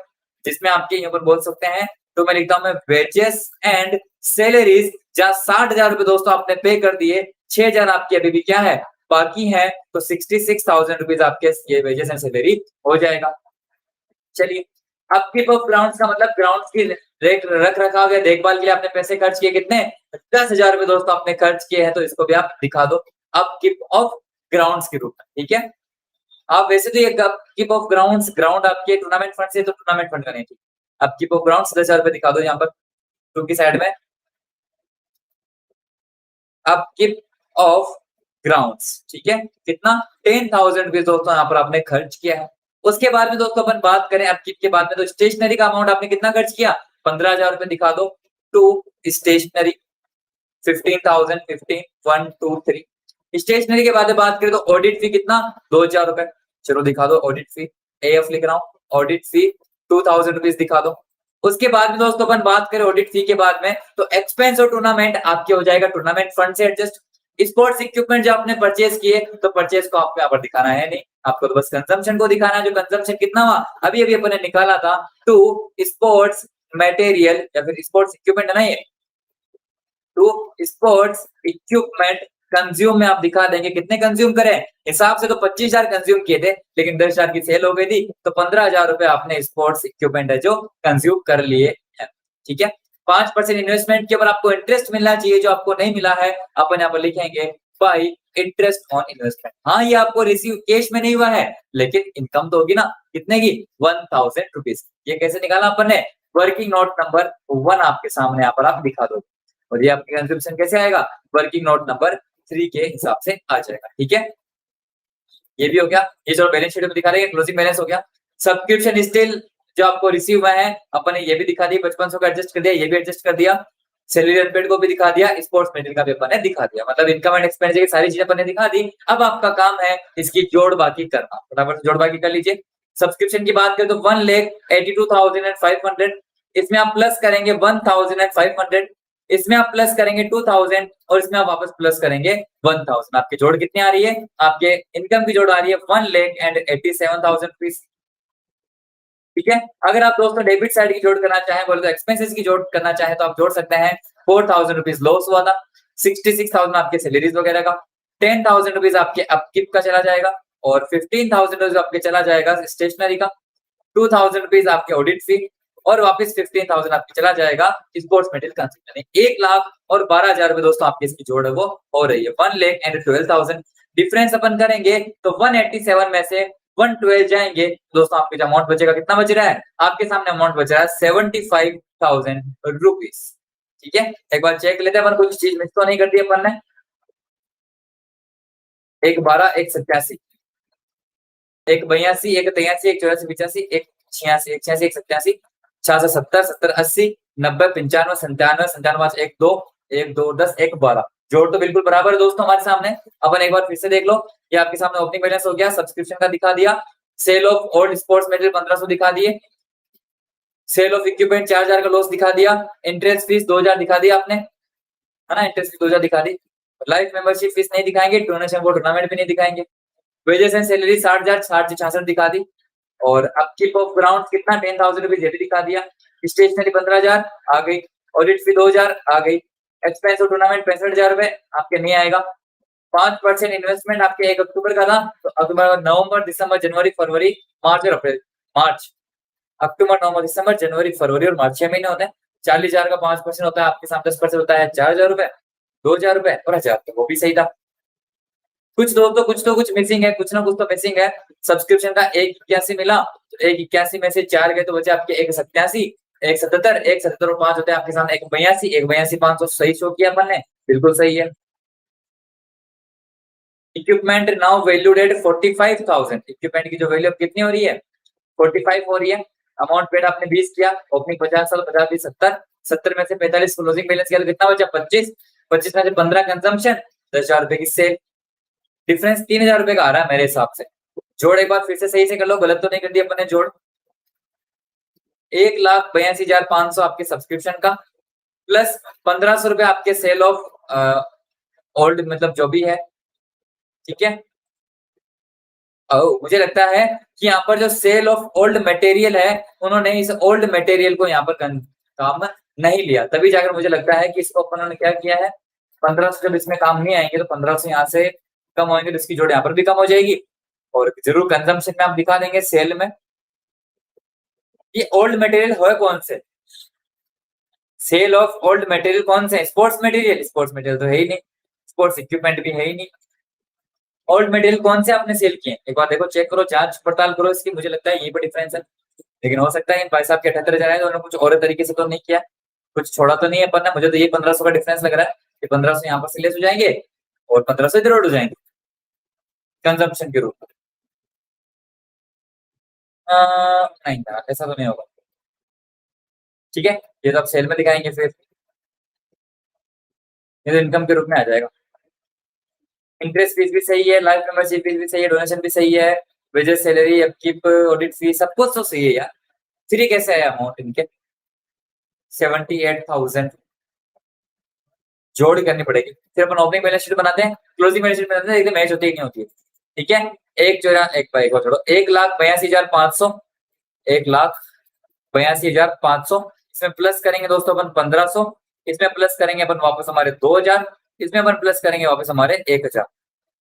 जिसमें आपके यहाँ पर बोल सकते हैं, तो मैं लिखता हूं मैं वेजेस एंड सैलरीज, जहां 60,000 रुपए दोस्तों आपने पे कर दिए, 6,000 आपकी अभी भी क्या है? बाकी है, तो 66,000 रुपीज आपके ये वेजेस एंड सैलरी हो जाएगा। चलिए, अपकीप ऑफ ग्राउंड्स का मतलब ग्राउंड्स की रख रखाव या देखभाल के लिए आपने पैसे खर्च किए, कितने? 10,000 रुपए दोस्तों आपने खर्च किए हैं, तो इसको भी आप दिखा दो अपकीप ऑफ ग्राउंड्स के रूप में। ठीक है, आप वैसे तो ये अपकीप ऑफ ग्राउंड्स, ग्राउंड आपके टूर्नामेंट फंड से, तो टूर्नामेंट फंड का नहीं, ठीक, अपकीप ऑफ ग्राउंड्स 10,000 रुपए दिखा दो यहाँ पर टू की साइड में, अपकीप ऑफ ग्राउंड्स। ठीक है, कितना? 10,000 रुपीज दोस्तों यहाँ पर आपने खर्च किया है। उसके बाद में दोस्तों अपन बात करें अपकीप के बाद में, तो स्टेशनरी का अमाउंट आपने कितना खर्च किया? 15,000 रुपए दिखा दो टू स्टेशनरी, 15,000, 15, 1, 2, 3। स्टेशनरी के बाद में बात करें तो ऑडिट फी कितना? 2,000 रुपए, चलो दिखा दो ऑडिट फी, एएफ लिख रहा हूँ, ऑडिट फी 2,000 रुपीज दिखा दो। उसके बाद में दोस्तों अपन बात करें ऑडिट फी के बाद में, तो एक्सपेंस और टूर्नामेंट आपके हो जाएगा टूर्नामेंट फंड से एडजस्ट। स्पोर्ट्स इक्विपमेंट जो आपने परचेज किए, तो परचेज को आपको यहाँ पर दिखाना है नहीं, आपको तो बस कंजम्पशन को दिखाना है, जो कंजम्पशन कितना हुआ अभी अभी अपन ने निकाला था, टू स्पोर्ट्स मटेरियल या फिर स्पोर्ट्स इक्विपमेंट है ना ये, टू स्पोर्ट्स इक्विपमेंट कंज्यूम में आप दिखा देंगे कितने कंज्यूम करें। हिसाब से तो 25,000 कंज्यूम किए थे, लेकिन 10,000 की सेल हो गई थी, तो 15,000 रुपए आपने स्पोर्ट्स इक्विपमेंट है जो कंज्यूम कर लिए हैं। ठीक है, 5% इन्वेस्टमेंट के ऊपर आपको इंटरेस्ट मिलना चाहिए, जो आपको नहीं मिला है, अपन यहाँ पर लिखेंगे बाई इंटरेस्ट ऑन इन्वेस्टमेंट। हाँ, ये आपको रिसीव कैश में नहीं हुआ है, लेकिन इनकम तो होगी ना, कितने की? 1,000 रुपीज। ये कैसे निकाला अपन ने? वर्किंग नोट नंबर 1 आपके सामने यहाँ पर आप दिखा दो, और ये आपकी कंजम्पशन कैसे आएगा? वर्किंग नोट नंबर 3 के हिसाब से आ जाएगा। ठीक है, ये भी हो गया। ये जो बैलेंस शीट में दिखा रहे हैं क्लोजिंग बैलेंस हो गया। सब्सक्रिप्शन स्टिल जो आपको रिसीव हुआ है, अपन ने ये भी दिखा दिया, 5500 का एडजस्ट कर दिया, ये भी एडजस्ट कर दिया, सैलरी अनपेड को भी दिखा दिया, स्पोर्ट्स मेडल का भी अपन ने दिखा दिया, मतलब इनकम एंड एक्सपेंडिचर की सारी चीजें अपन ने दिखा दी। अब आपका काम है इसकी जोड़ बाकी करना, फटाफट जोड़ बाकी कर लीजिए। सब्सक्रिप्शन की बात करें तो 1,82,500, इसमें आप प्लस करेंगे 1,500, इसमें आप प्लस करेंगे 2,000, और इसमें आप वापस प्लस करेंगे 1,000। आपकी जोड़ कितनी आ रही है? आपके इनकम की जोड़ आ रही है 1,87,000 रुपीज। ठीक है। अगर आप दोस्तों डेबिट साइड की जोड़ करना चाहें, बोले तो एक्सपेंसेस की जोड़ करना चाहें तो आप जोड़ सकते हैं। 4,000 रुपीज लॉस हुआ था, 66,000 आपके सैलरीज वगैरह का, 10,000 रुपीज आपके अपकीप का चला जाएगा, और 15,000 आपके चला जाएगा स्टेशनरी का, 2,000 रुपीज आपके ऑडिट फी, और वापस 15,000 आपके चला जाएगा स्पोर्ट्स मेटेरियल कंसिडर। 1,12,000 रुपए दोस्तों आपकी इसकी जोड़ है वो हो रही है। 1,12,000 डिफरेंस अपन करेंगे तो 187 में से 112 जाएंगे दोस्तों, आपके जो अमाउंट बचेगा कितना बच रहा है, आपके सामने अमाउंट बच रहा है 75,000 रुपीज। ठीक है, एक बार चेक लेते हैं अपन, कुछ चीज मिस तो नहीं कर दी अपन ने। 1,12, 1,87, 1,82, 1,83, 1,84, 1,85, 1,86, 1,86, 1,87, 66, 70, 70, 80, 90, 95, 97, 97, 1, 2, 1, 2, 10, 1, 12। जोड़ तो बिल्कुल बराबर है दोस्तों हमारे सामने। अपन एक बार फिर से देख लो, ये आपके सामने ओपनिंग बैलेंस हो गया, सब्सक्रिप्शन का दिखा दिया, sale of old sports material 1,500 दिखा दिए, सेल ऑफ इक्विपमेंट 4,000 का लॉस दिखा दिया, इंटरेस्ट फीस 2,000 दिखा दिया आपने, है ना, इंटरेस्ट फीस 2,000 दिखा दी। लाइफ मेंबरशिप फीस नहीं दिखाएंगे, डोनेशन वो टूर्नामेंट भी नहीं दिखाएंगे। वेजेस एंड सैलरी 60,000, 60 से 66 दिखा दी, और अपकीप ऑफ ग्राउंड कितना 10,000 रुपीज ये भी दिखा दिया, स्टेशनरी 15,000 आ गई, ऑडिट फी 2,000 आ गई, एक्सपेंस ऑफ टूर्नामेंट 65,000 रुपए आपके नहीं आएगा। 5% इन्वेस्टमेंट आपके 1 अक्टूबर का था, तो अक्टूबर, नवंबर, दिसंबर, जनवरी, फरवरी, मार्च और अप्रैल, मार्च, अक्टूबर, नवंबर, दिसंबर, जनवरी, फरवरी और मार्च 6 महीने होते हैं। 40,000 का 5% होता है, आपके साथ 10% होता है 4,000 रुपए, 2,000 रुपए और 1,000 रुपए, वो भी सही था। कुछ मिसिंग है, कुछ ना कुछ तो मिसिंग है। सब्सक्रिप्शन का 1,81 मिला, तो 1,81 में से 4 गए तो बचे आपके 1,87, 1,77, 1,77 और 5 होते हैं आपके सामने 1,82, 1,82, 500 सही शो किया अपन ने, बिल्कुल सही है। Equipment now valued at 45,000, equipment की जो वैल्यू अब कितनी हो रही है, 45 हो रही है। अमाउंट पेड आपने 20 किया, ओपनिंग 50 साल, 50, 20, 70, 70 में से 45 क्लोजिंग बैलेंस किया तो कितना बचा 25, 25 में से 15 कंजम्पशन, 10,000 रुपए की सेल, डिफरेंस 3,000 रुपए का आ रहा है मेरे हिसाब से। जोड़ एक बार फिर से सही से कर लो, गलत तो नहीं कर दिया अपन ने जोड़। 1,82,500 आपके सब्सक्रिप्शन का, प्लस 1,500 रुपए आपके सेल ऑफ ओल्ड मतलब जो भी है, ठीक है। मुझे लगता है कि यहाँ पर जो सेल ऑफ ओल्ड मटेरियल है, उन्होंने इस ओल्ड मटेरियल को यहाँ पर काम नहीं लिया, तभी जाकर मुझे लगता है कि इसको उन्होंने क्या किया है, 1,500 जब इसमें काम नहीं आएंगे तो 1,500 यहाँ से कम होंगे, तो इसकी जोड़ यहाँ पर भी कम हो जाएगी, और जरूर कंजम्पशन में आप दिखा देंगे सेल में। ये ओल्ड मटेरियल है कौन से, सेल ऑफ ओल्ड मटेरियल कौन से, स्पोर्ट्स मटेरियल, स्पोर्ट्स मटेरियल तो है ही नहीं, स्पोर्ट्स इक्विपमेंट भी है ही नहीं। ओल्ड मटेरियल कौन से आपने सेल किए, एक बार देखो, चेक करो, जांच पड़ताल करो इसकी, मुझे लगता है यही पर डिफरेंस है। लेकिन हो सकता है इन भाई साहब के 78,000 है तो उन्होंने कुछ और तरीके से तो नहीं किया, कुछ छोड़ा तो नहीं है पन्ना, मुझे तो ये 1,500 का डिफरेंस लग रहा है कि 1,500 यहाँ पर से लेस हो जाएंगे और 1,500 इधर हो जाएंगे कंजम्पशन के रूप में। नहीं यार, ऐसा तो नहीं होगा। ठीक है, ये तो आप सेल में दिखाएंगे, फिर ये तो इनकम के रूप में आ जाएगा। इंटरेस्ट फीस भी सही है, लाइफ मेंबरशिप फीस भी सही है, डोनेशन भी सही है, wages, salary, upkeep, audit fees, सब कुछ तो सही है यार। फिर ये कैसे आया अमाउंट इनके 78,000, जोड़ करनी पड़ेगी। फिर अपन ओपनिंग बैलेंस शीट बनाते हैं, क्लोजिंग बैलेंस शीट बनाते हैं, एकदम मैच होती ही नहीं होती है। ठीक है, एक जो है एक बाई को छोड़ो, 1,82,500, 1,82,500, इसमें प्लस करेंगे दोस्तों अपन 1,500, इसमें प्लस करेंगे अपन वापस हमारे 2,000, इसमें अपन प्लस करेंगे वापस हमारे 1,000,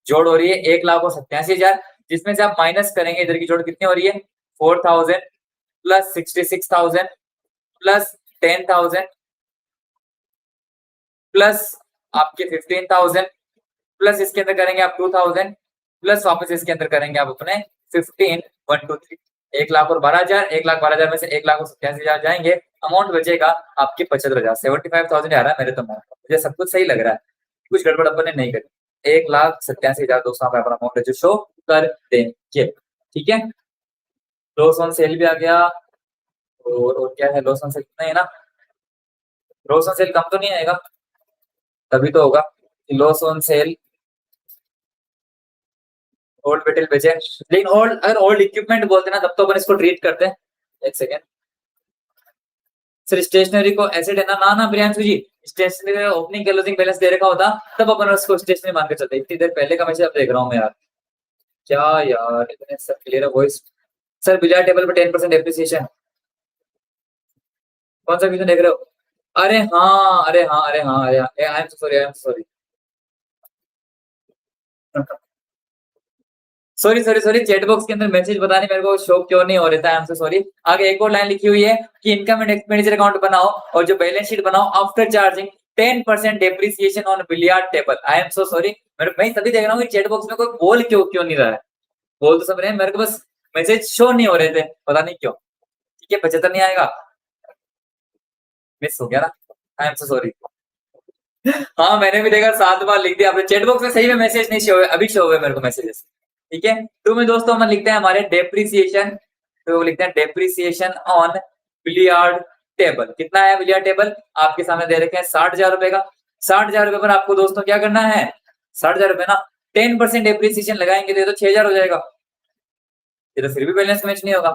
जोड़ हो रही है 1,87,000, जिसमें से आप माइनस करेंगे इधर की जोड़ कितनी हो रही है 4,000 प्लस 66,000 प्लस 10,000 प्लस आपके 15,000 प्लस इसके अंदर करेंगे आप 2,000 प्लस वापस इसके अंदर करेंगे आप अपने 15, 1, 2, 3, 1,12,000, 1,12,000 में से 1,87,000 जाएंगे, अमाउंट बचेगा आपके 75,000, 75,000 आ रहा है मेरे तो अमाउंट, मुझे सब कुछ सही लग रहा है, कुछ गड़बड़ अपन ने नहीं करी। 1,87,000 दोस्तों अपना अमाउंट जो शो कर देंगे। ठीक है, लॉस ऑन सेल भी आ गया, और क्या है, लॉस ऑन सेल कितना है ना, लॉस ऑन सेल कम तो नहीं आएगा, तभी तो होगा loss on cell, old material बेचे, लेकिन ओल्ड, अगर ओल्ड इक्विपमेंट बोलते ना तब तो अपन इसको ट्रीट करते हैं। एक सेकेंड सर, स्टेशनरी को एसेट है ना, ना प्रियांशु जी, स्टेशनरी में ओपनिंग क्लोजिंग बैलेंस दे रखा होता तब अपन उसको स्टेशनरी मान के चलते, इतनी देर पहले का मैसेज अब देख रहा हूँ मैं यार, क्या यार इतने सब क्लियर है वॉइस, सर बिलियर्ड टेबल पे 10% डेप्रिसिएशन, कौन सा क्वेश्चन देख रहे हो? अरे हाँ, अरे हाँ, अरे हाँ, अरे हाँ, I am sorry, I am sorry, sorry sorry sorry, chat box के अंदर मैसेज बताने मेरे को शो क्यों नहीं हो रहा था, आई एम सो सॉरी। आगे एक और लाइन लिखी हुई है कि इनकम एंड एक्सपेंडिचर अकाउंट बनाओ और जो बैलेंस शीट बनाओ after charging 10% depreciation on billiard table. I am so sorry, मैं तभी देख रहा हूँ कि चैट बॉक्स में कोई बोल क्यों नहीं रहा है। बोल तो सब रहे हैं, मेरे को बस मैसेज शो नहीं हो रहे थे, पता नहीं क्यों। ठीक है, 75 नहीं आएगा, मिस हो गया ना, आई एम सो सॉरी। हाँ मैंने भी देखा, 7 बार लिख दिया आपने चैट बॉक्स में, सही में मैसेज नहीं शो हुए, अभी शो हुए मेरे को मैसेजेस। ठीक है, तो में दोस्तों हम लिखते हैं हमारे डेप्रिसिएशन, तो लिखते हैं डेप्रिसिएशन ऑन बिलियर्ड टेबल। कितना है बिलियर्ड टेबल? आपके सामने दे रखे हैं 60,000 रुपए का। 60,000 रुपए पर आपको दोस्तों क्या करना है? 60,000 रुपए ना 10% डेप्रिसिएशन लगाएंगे तो ये तो 6,000 हो जाएगा, ये तो फिर भी बैलेंस मैच नहीं होगा।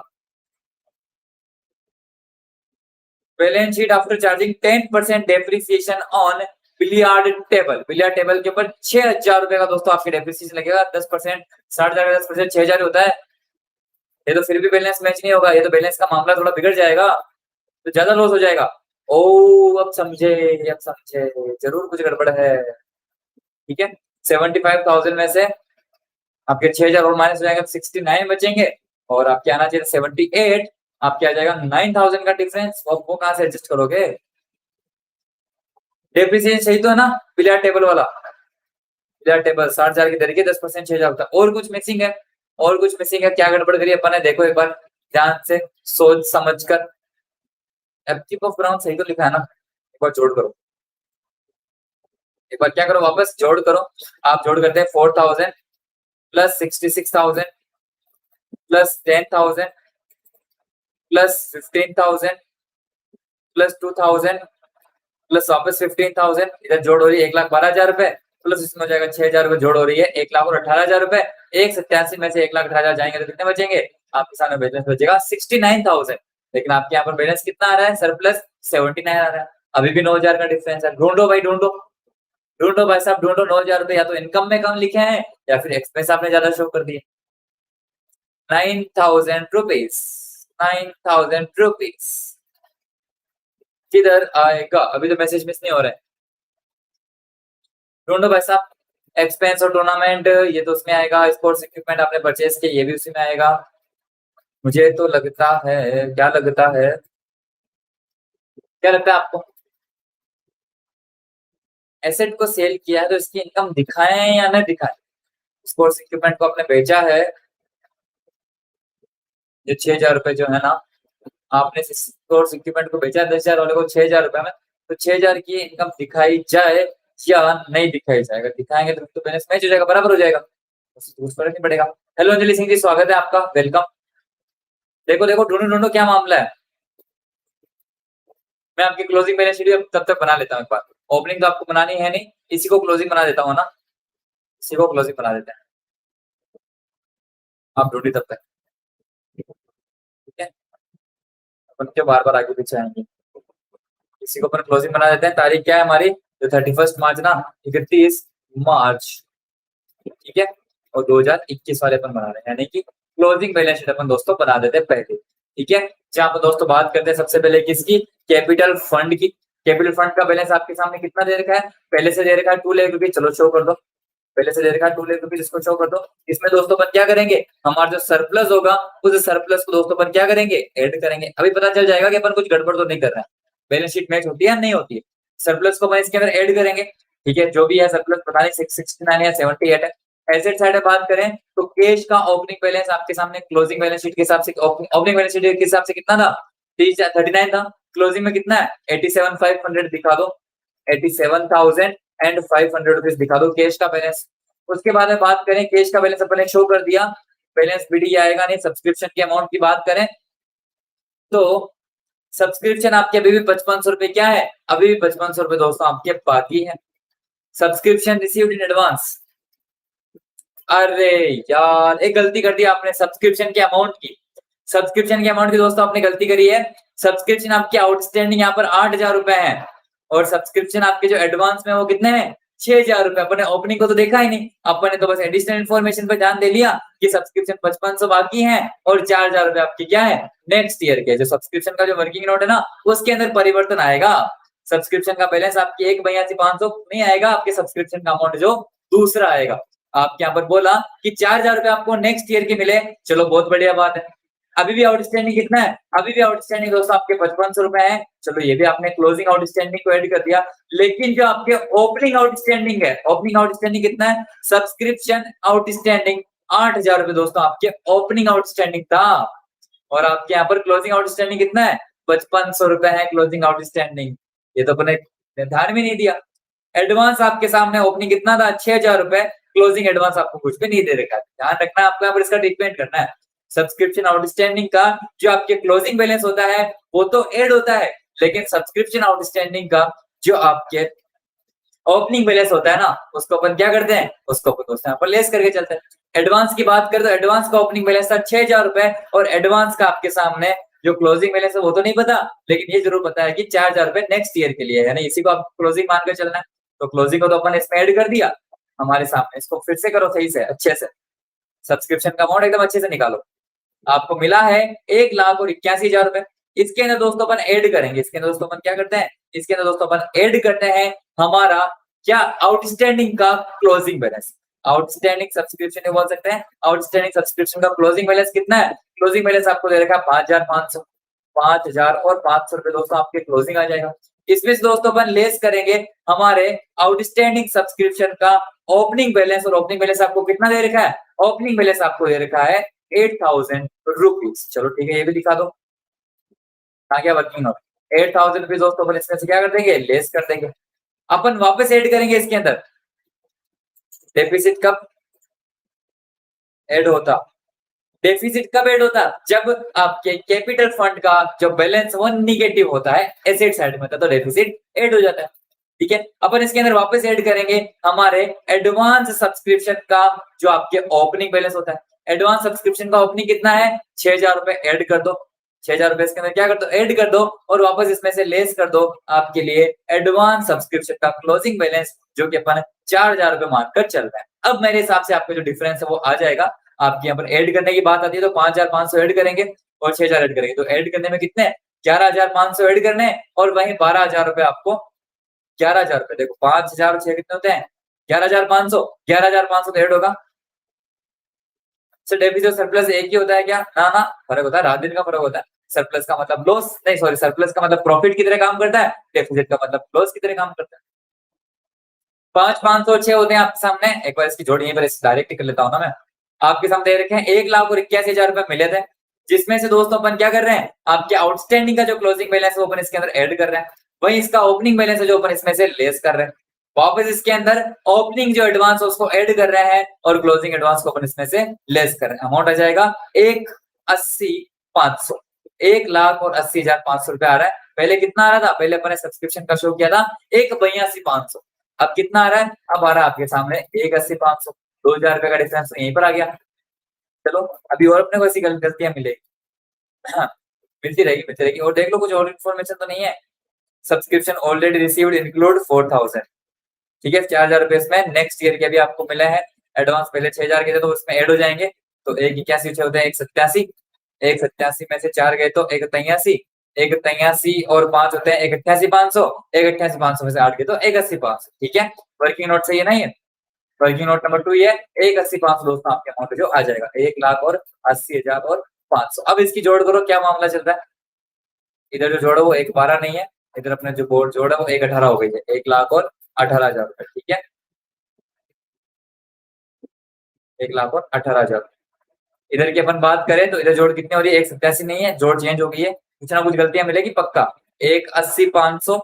Balance sheet after charging 10% depreciation on billiard table. Billiard table के ऊपर 6,000 रुपए का दोस्तों आपके डेप्रिसिएशन लगेगा। 10%, 60,000 का 10% 6,000 होता है। ये तो फिर भी बैलेंस मैच नहीं होगा, ये तो बैलेंस का मामला थोड़ा बिगड़ जाएगा, तो ज्यादा लॉस हो जाएगा। ओ अब समझे, अब समझे, जरूर कुछ गड़बड़ है। ठीक है, 75,000 में से आपके 6,000 और माइनस हो जाएंगे, 69 बचेंगे, और आपके आना चाहिए 78, आपके आ जाएगा 9,000 का डिफरेंस। वो कहां से एडजस्ट करोगे? डेप्रिसिएशन सही तो है ना बिलियर्ड टेबल वाला? बिलियर्ड टेबल 60,000 की तरीके 10% 6,000 होता है। और कुछ मिसिंग है? और कुछ मिसिंग है? क्या गड़बड़ करी अपन ने, देखो एक बार ध्यान से सोच समझ कर। एप्टिक ऑफ ग्राउंड सही तो लिखा है ना? एक बार जोड़ करो, एक बार क्या करो, वापस जोड़ करो। आप जोड़ करते हैं 4,000 plus 66,000 plus 10,000 plus 15,000 plus 2,000 plus वापस 15,000, इधर जोड़ हो रही है 1,12,000 रुपए, प्लस इसमें हो जाएगा 6,000 रुपए, जोड़ हो रही है 1,18,000 रुपए। 187 में से 1,18,000 जाएंगे तो कितने बचेंगे? आपके सामने बैलेंस बचेगा 69,000। लेकिन आपके यहाँ पर बैलेंस कितना आ रहा है? सरप्लस 79 आ रहा है। अभी भी 9,000 का डिफरेंस है। ढूंढो भाई ढूंढो, ढूंढो भाई साहब ढूंढो। 9,000 रुपए या तो इनकम में कम लिखे हैं या फिर एक्सपेंस आपने ज्यादा शो कर दिए। 9,000 रुपीज, 9,000 रुपीज किधर आएगा? अभी तो मैसेज मिस नहीं हो रहा है, ढूंढो भाई साहब। एक्सपेंस और टूर्नामेंट ये तो उसमें आएगा। स्पोर्ट्स इक्विपमेंट आपने परचेज किया, ये भी उसी में आएगा। मुझे तो लगता है, क्या लगता है, क्या लगता है आपको? एसेट को सेल किया है तो इसकी इनकम दिखाएं या नहीं दिखाएं? स्पोर्ट्स इक्विपमेंट को आपने बेचा है, ये 6,000 रुपए जो है ना, आपने स्पोर्ट्स इक्विपमेंट को बेचा 10,000 वाले को 6,000 रुपए में, तो 6,000 की इनकम दिखाई जाए या नहीं दिखाई जाएगा? दिखाएंगे तो बैलेंस मैच हो जाएगा, बराबर हो जाएगा, कुछ फर्क नहीं पड़ेगा। हेलो अंजलि सिंह जी, स्वागत है आपका, वेलकम। देखो देखो, ढूंढो ढूंढो, क्या मामला है? मैं आपकी क्लोजिंग बैलेंस शीट तब तक बना लेता हूँ एक बार। ओपनिंग तो आपको बनानी है नहीं, इसी को क्लोजिंग बना देता हूँ ना, इसी को क्लोजिंग बना देते हैं। आप ढूंढी तब तक, ठीक है, अपन क्यों बार बार आगे पीछे आएंगे। इसी को अपन क्लोजिंग बना देते हैं। तारीख क्या है हमारी? तो 31 मार्च ना, 31 मार्च, ठीक है, और 2021 वाले अपन बना रहे हैं, यानी कि क्लोजिंग बैलेंस शीट अपन दोस्तों बना देते हैं पहले। ठीक है, जहां पर दोस्तों बात करते हैं सबसे पहले किसकी? कैपिटल फंड की। कैपिटल फंड का बैलेंस आपके सामने कितना दे रखा है? पहले से दे रखा है 2 लाख रुपीज, चलो शो कर दो। पहले से दे रखा है 2 लाख रुपीज, इसको शो कर दो। इसमें दोस्तों अपन क्या करेंगे? हमारा जो सरप्लस होगा उस सरप्लस को दोस्तों अपन क्या करेंगे? ऐड करेंगे। अभी पता चल जाएगा कि अपन कुछ गड़बड़ तो नहीं कर रहे हैं, बैलेंस शीट मैच होती है या नहीं होती है। सरप्लस को अपन इसके अंदर ऐड करेंगे, ठीक है, जो भी है सरप्लस पता नहीं 69 या 78 है। एसेट साइड में बात करें तो कैश का ओपनिंग बैलेंस आपके सामने क्लोजिंग बैलेंस शीट के हिसाब से, ओपनिंग बैलेंस शीट के हिसाब से कितना था? 39 था। क्लोजिंग में कितना है? 87,500 दिखा दो, 87,500 रुपीज दिखा दो कैश का बैलेंस। उसके बाद में बात करें, कैश का बैलेंस अपने शो कर दिया, बैलेंस बीडी आएगा नहीं। सब्सक्रिप्शन की अमाउंट की बात करें तो सब्सक्रिप्शन आपके अभी भी 5500 रुपए क्या है? अभी भी 5500 रुपए दोस्तों आपके बाकी है। सब्सक्रिप्शन रिसीव्ड इन एडवांस, अरे यार एक गलती कर दी आपने सब्सक्रिप्शन की अमाउंट की। सब्सक्रिप्शन की अमाउंट की दोस्तों आपने गलती करी है। सब्सक्रिप्शन आपकी आउटस्टैंडिंग यहाँ पर 8,000 रुपए है, और सब्सक्रिप्शन आपके जो एडवांस में वो कितने हैं? 6,000 रुपए। अपन ने ओपनिंग को तो देखा ही नहीं, अपन ने तो बस एडिशनल इन्फॉर्मेशन पे ध्यान दे लिया कि सब्सक्रिप्शन 5500 बाकी है और 4,000 रुपए आपके क्या है नेक्स्ट ईयर के। जो सब्सक्रिप्शन का जो वर्किंग नोट है ना, उसके अंदर परिवर्तन आएगा। सब्सक्रिप्शन का बैलेंस आपकी 1,82,500 नहीं आएगा, आपके सब्सक्रिप्शन का अमाउंट जो दूसरा आएगा। आपके यहाँ पर बोला कि 4,000 रुपए आपको नेक्स्ट ईयर के मिले, चलो बहुत बढ़िया बात है। अभी भी आउटस्टैंडिंग कितना है? अभी भी आउटस्टैंडिंग दोस्तों आपके 5500 रुपए है। चलो ये भी आपने क्लोजिंग आउटस्टैंडिंग को ऐड कर दिया, लेकिन जो आपके ओपनिंग आउटस्टैंडिंग है, ओपनिंग आउटस्टैंडिंग कितना है? सब्सक्रिप्शन आउटस्टैंडिंग 8,000 रुपए दोस्तों आपके ओपनिंग आउटस्टैंडिंग था। और आपके यहाँ पर क्लोजिंग आउटस्टैंडिंग कितना है? 5500 रुपए है क्लोजिंग आउटस्टैंडिंग। ये तो अपने निर्धारण में नहीं दिया। एडवांस आपके सामने ओपनिंग कितना था? 6,000 रुपए। क्लोजिंग एडवांस आपको कुछ भी नहीं दे रखा है। ध्यान रखना है आपको, यहाँ पर इसका ट्रीटमेंट करना है। सब्सक्रिप्शन आउटस्टैंडिंग का जो आपके क्लोजिंग बैलेंस होता है वो तो ऐड होता है, लेकिन सब्सक्रिप्शन आउटस्टैंडिंग का जो आपके ओपनिंग बैलेंस होता है ना, उसको अपन क्या करते हैं? उसको अपन दोस्तों यहाँ पर लेस करके चलते हैं। एडवांस की बात करें तो एडवांस का ओपनिंग बैलेंस था 6,000 रुपए और एडवांस का आपके सामने जो क्लोजिंग बैलेंस है वो तो नहीं पता, लेकिन ये जरूर पता है कि 4,000 रुपए नेक्स्ट ईयर के लिए है ना, इसी को आप क्लोजिंग मानकर चलना है। तो क्लोजिंग को तो अपन इसमें ऐड कर दिया हमारे सामने, इसको फिर से करो सही से अच्छे से। सब्सक्रिप्शन का अमाउंट एकदम अच्छे से निकालो। आपको मिला है 1,81,000 रुपए। इसके अंदर दोस्तों अपन ऐड करेंगे, इसके अंदर दोस्तों अपन क्या करते हैं? इसके अंदर दोस्तों अपन ऐड करते हैं हमारा क्या आउटस्टैंडिंग का क्लोजिंग बैलेंस। आउटस्टैंडिंग सब्सक्रिप्शन बोल सकते हैं। आउटस्टैंडिंग सब्सक्रिप्शन का क्लोजिंग बैलेंस कितना है? क्लोजिंग बैलेंस आपको दे रखा है 5,500। 5,000 और 500 रुपए दोस्तों आपके क्लोजिंग आ जाएगा। इसमें से दोस्तों अपन लेस करेंगे हमारे आउटस्टैंडिंग सब्सक्रिप्शन का ओपनिंग बैलेंस, और ओपनिंग बैलेंस आपको कितना दे रखा है? ओपनिंग बैलेंस आपको दे रखा है 8,000 रुपीज। चलो ठीक है, ये भी दिखा दो। आ गया वर्किंग नोट। 8,000 रुपीज दोस्तों अपन इसमें से क्या कर देंगे? लेस कर देंगे। अपन वापस ऐड करेंगे इसके अंदर। डेफिसिट कब ऐड होता? डेफिसिट कब ऐड होता? जब आपके कैपिटल फंड का जो बैलेंस वो निगेटिव होता है, एसेट साइड में होता है, तो डेफिसिट ऐड हो जाता है। ठीक है, अपन इसके अंदर वापस ऐड करेंगे हमारे एडवांस सब्सक्रिप्शन का जो आपके ओपनिंग बैलेंस होता है। एडवांस सब्सक्रिप्शन का ओपनिंग कितना है? 6,000 रुपए ऐड कर दो। 6,000 रुपए इसके अंदर क्या कर दो? ऐड कर दो और वापस इसमें से लेस कर दो आपके लिए एडवांस सब्सक्रिप्शन का क्लोजिंग बैलेंस, जो कि अपन 4,000 रुपए मानकर चल रहा है। अब मेरे हिसाब से आपका जो डिफरेंस है वो आ जाएगा। आपके यहाँ पर ऐड करने की बात आती है तो 5,500 ऐड करेंगे और 6,000 ऐड करेंगे, तो ऐड करने में कितने? 11,500 ऐड करने और वहीं 12,000 रुपए आपको 11,000 रुपए। देखो 5,000 और 6 कितने होते हैं? 11,500। 11,500 तो ऐड होगा। सर डेफिसिट और सरप्लस एक ही होता है क्या? ना ना, फर्क होता है, रात दिन का फर्क होता है। सरप्लस का मतलब लॉस नहीं, सॉरी, सरप्लस का मतलब प्रॉफिट की तरह काम करता है, डेफिसिट का मतलब लॉस की तरह काम करता है। 5,500 6 होते हैं आपके सामने। एक बार इसकी जोड़ यहीं पर डायरेक्ट कर लेता हूँ ना मैं। आपके सामने दे रखे हैं 1,81,000 रुपए मिले थे, जिसमें से दोस्तों अपन क्या कर रहे हैं? आपके आउटस्टैंडिंग का जो क्लोजिंग बैलेंस है वो अपन इसके अंदर ऐड कर रहे हैं, वहीं इसका ओपनिंग बैलेंस है जो अपन इसमें से लेस कर रहे हैं। वापस इसके अंदर ओपनिंग जो एडवांस है उसको ऐड कर रहे हैं और क्लोजिंग एडवांस को अपन इसमें से लेस कर रहे हैं। अमाउंट आ जाएगा 1,80,500। 1,80,500 रुपए आ रहा है। पहले कितना आ रहा था? पहले अपन ने सब्सक्रिप्शन का शो किया था 1,82,500। अब कितना आ रहा है? अब आ रहा है आपके सामने 1,80,500। 2,000 रुपए का डिफरेंस तो यहीं पर आ गया। चलो अभी और अपने को ऐसी गलतियां मिलेगी। हाँ, मिलती रहेगी। और देख लो कुछ और इन्फॉर्मेशन तो नहीं है। Subscription already received include 4,000। ठीक है, 4,000 रुपए इसमें नेक्स्ट ईयर के भी आपको मिला है। एडवांस पहले 6,000 के थे तो उसमें ऐड हो जाएंगे, तो 1,81 होते हैं 1,87। 1,87 में से 4 गए तो 1,83। 1,83 और 5 होते हैं 1,88,500। 1,88,500 में से 8 गए तो 1,80,500। ठीक है, वर्किंग नोट सही है ना? ये वर्किंग नोट नंबर 2 ये 1,80,500 दोस्तों आपके अमाउंट जो आ जाएगा 1,80,000 और 500। अब इसकी जोड़ करो, क्या मामला चल रहा है? इधर जो जोड़ो वो 1,12 नहीं है, इधर अपने जो बोर्ड जोड़ा वो 1,18 हो गई है। 1,18,000 रुपए। ठीक है, 1,18,000। इधर की अपन बात करें तो इधर जोड़ कितनी हो रही है? 1,87 नहीं है, जोड़ चेंज हो गई है। कुछ ना कुछ गलतियां मिलेगी पक्का। 1,80,500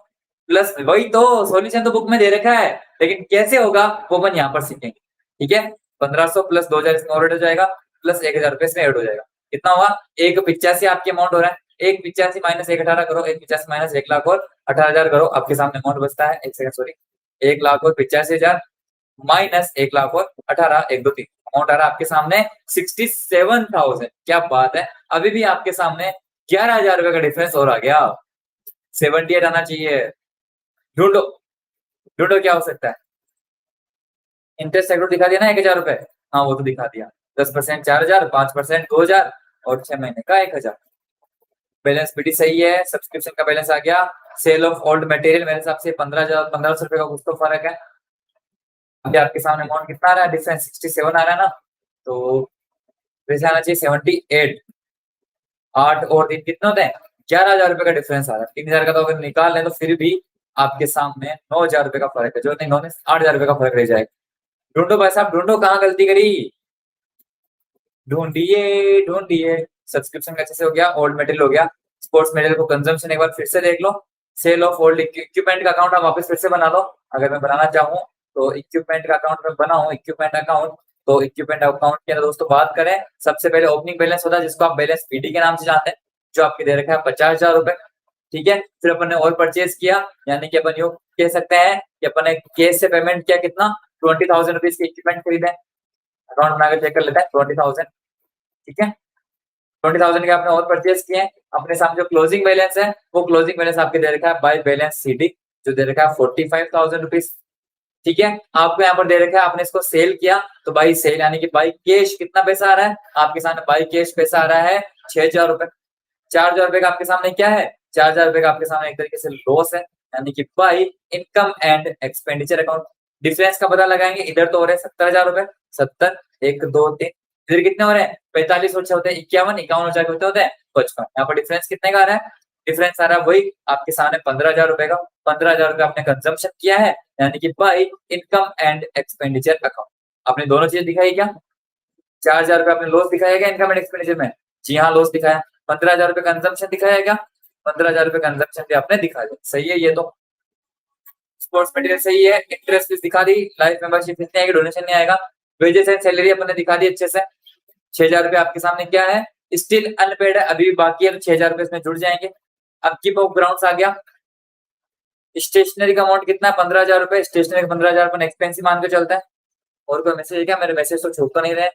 प्लस, वही तो सॉल्यूशन तो बुक में दे रखा है, लेकिन कैसे होगा वो अपन यहाँ पर सीखेंगे। ठीक है, 1,500 प्लस 2,000 इसमें और ऐड हो जाएगा, प्लस 1,000 रुपए इसमें ऐड हो जाएगा। कितना हुआ? 1,85 आपके अमाउंट हो रहा है। 1,85 माइनस 1,18 करो, 1,85 माइनस 1,00,000 और 18,000 करो, आपके सामने अमाउंट बचता है, एक सेकंड सॉरी, 1,85,000 माइनस 1,00,000 और 18, 1 2 3, अमाउंट आ रहा है आपके सामने 67,000। क्या बात है, अभी भी आपके सामने 11,000 रुपए का डिफरेंस और आ गया। 78 आना चाहिए। ढूंढो ढूंढो क्या हो सकता है? इंटरेस्ट अकाउंट दिखा दिया ना 1,000 रुपए, हाँ वो तो दिखा दिया। 10% 4,000, 5% 2,000 और 6 महीने का 1,000। बैलेंस पीटी सही है, सब्सक्रिप्शन का बैलेंस आ गया। सेल ऑफ ओल्ड मटेरियल मेरे हिसाब से 15,000 1500 रुपए का कुछ तो फर्क है। अभी आपके सामने अमाउंट कितना आ रहा है, डिफरेंस 67 आ रहा है ना, तो वैसे आना चाहिए 78। 8 और 3 कितने होते हैं, 11,000 रुपए का डिफरेंस आ रहा है। 3,000 का तो अगर निकाल लें तो फिर भी आपके सामने 9,000 रुपए का फर्क है, जो नहीं 9 8,000 रुपए का फर्क रह जाएगा। ढूंढो भाई साहब ढूंढो, कहाँ गलती करी, ढूंढिए ढूंढिए। सब्सक्रिप्शन का अच्छे से हो गया, ओल्ड मटेरियल हो गया, स्पोर्ट्स मटेरियल को कंजम्पशन एक बार फिर से देख लो। सेल ऑफ ओल्ड इक्विपमेंट का अकाउंट आप वापस फिर से बना लो। अगर मैं बनाना चाहूँ तो इक्विपमेंट का अकाउंट में बनाऊं, इक्विपमेंट अकाउंट, तो इक्विपमेंट अकाउंट के अंदर दोस्तों बात करें, सबसे पहले ओपनिंग बैलेंस होता है जिसको आप बैलेंस पीटी के नाम से जानते हैं, जो आपके दे रखा है 50,000 रुपए। ठीक है, फिर अपन ने और परचेज किया, यानी कि अपन यूं कह सकते हैं कि अपन ने कैश से पेमेंट किया, कितना 20,000 रुपीज के इक्विपमेंट खरीदे। अकाउंट बनाकर चेक कर लेते हैं 20,000। ठीक है, 20,000 के आपने और परचेज किए। अपने सामने जो क्लोजिंग बैलेंस है वो क्लोजिंग बैलेंस आपके दे रखा है बाय बैलेंस सीडी, जो दे रखा है 45,000 रुपीज। ठीक है, आपको यहाँ पर दे रखा है, आपने इसको सेल किया तो बाई सेल यानी कि बाई कैश कितना पैसा आ रहा है आपके सामने, बाई कैश पैसा आ रहा है 6,000 रुपए। 4,000 रुपए का आपके सामने क्या है, 4,000 रुपए का आपके सामने एक तरीके से लॉस है, यानी कि by income and expenditure account. Difference का पता लगाएंगे, इधर तो हो रहे हैं 70,000 रुपए, 70 1 2 3, इधर कितने हो रहे हैं 45 और 6 होते हैं 51, 51 और 4 कितने होते हैं 55। यहाँ पर डिफरेंस कितने का आ रहा है, डिफरेंस आ रहा है वही आपके सामने 15,000 रुपए का। 15,000 रुपए आपने कंजम्पशन किया है, यानी कि by income and expenditure account. आपने दोनों चीज दिखाई क्या, 4,000 रुपए आपने लॉस दिखाया क्या इनकम एंड एक्सपेंडिचर में, जी हाँ लॉस दिखाया। 15,000 रुपए कंजम्पशन दिखाया क्या, 15,000 रुपए कंजम्पशन भी आपने दिखा दिया, सही है ये तो। स्पोर्ट्स मटेरियल सही है, इंटरेस्ट फीस दिखा दी, लाइफ मेंबरशिप इसमें आएगा, डोनेशन नहीं आएगा। वेजेस एंड सैलरी अपन ने दिखा दी अच्छे से। 6,000 रुपए आपके सामने क्या है, स्टिल अनपेड है, अभी भी बाकी है, तो 6,000 रुपए इसमें जुड़ जाएंगे। अब कीप ऑफ ग्राउंड्स आ गया। स्टेशनरी का अमाउंट कितना है 15,000 रुपए, स्टेशनरी का 15,000 अपन एक्सपेंसिव मान के चलता है। और कोई मैसेज है क्या, मेरे मैसेज तो छूट तो नहीं रहे।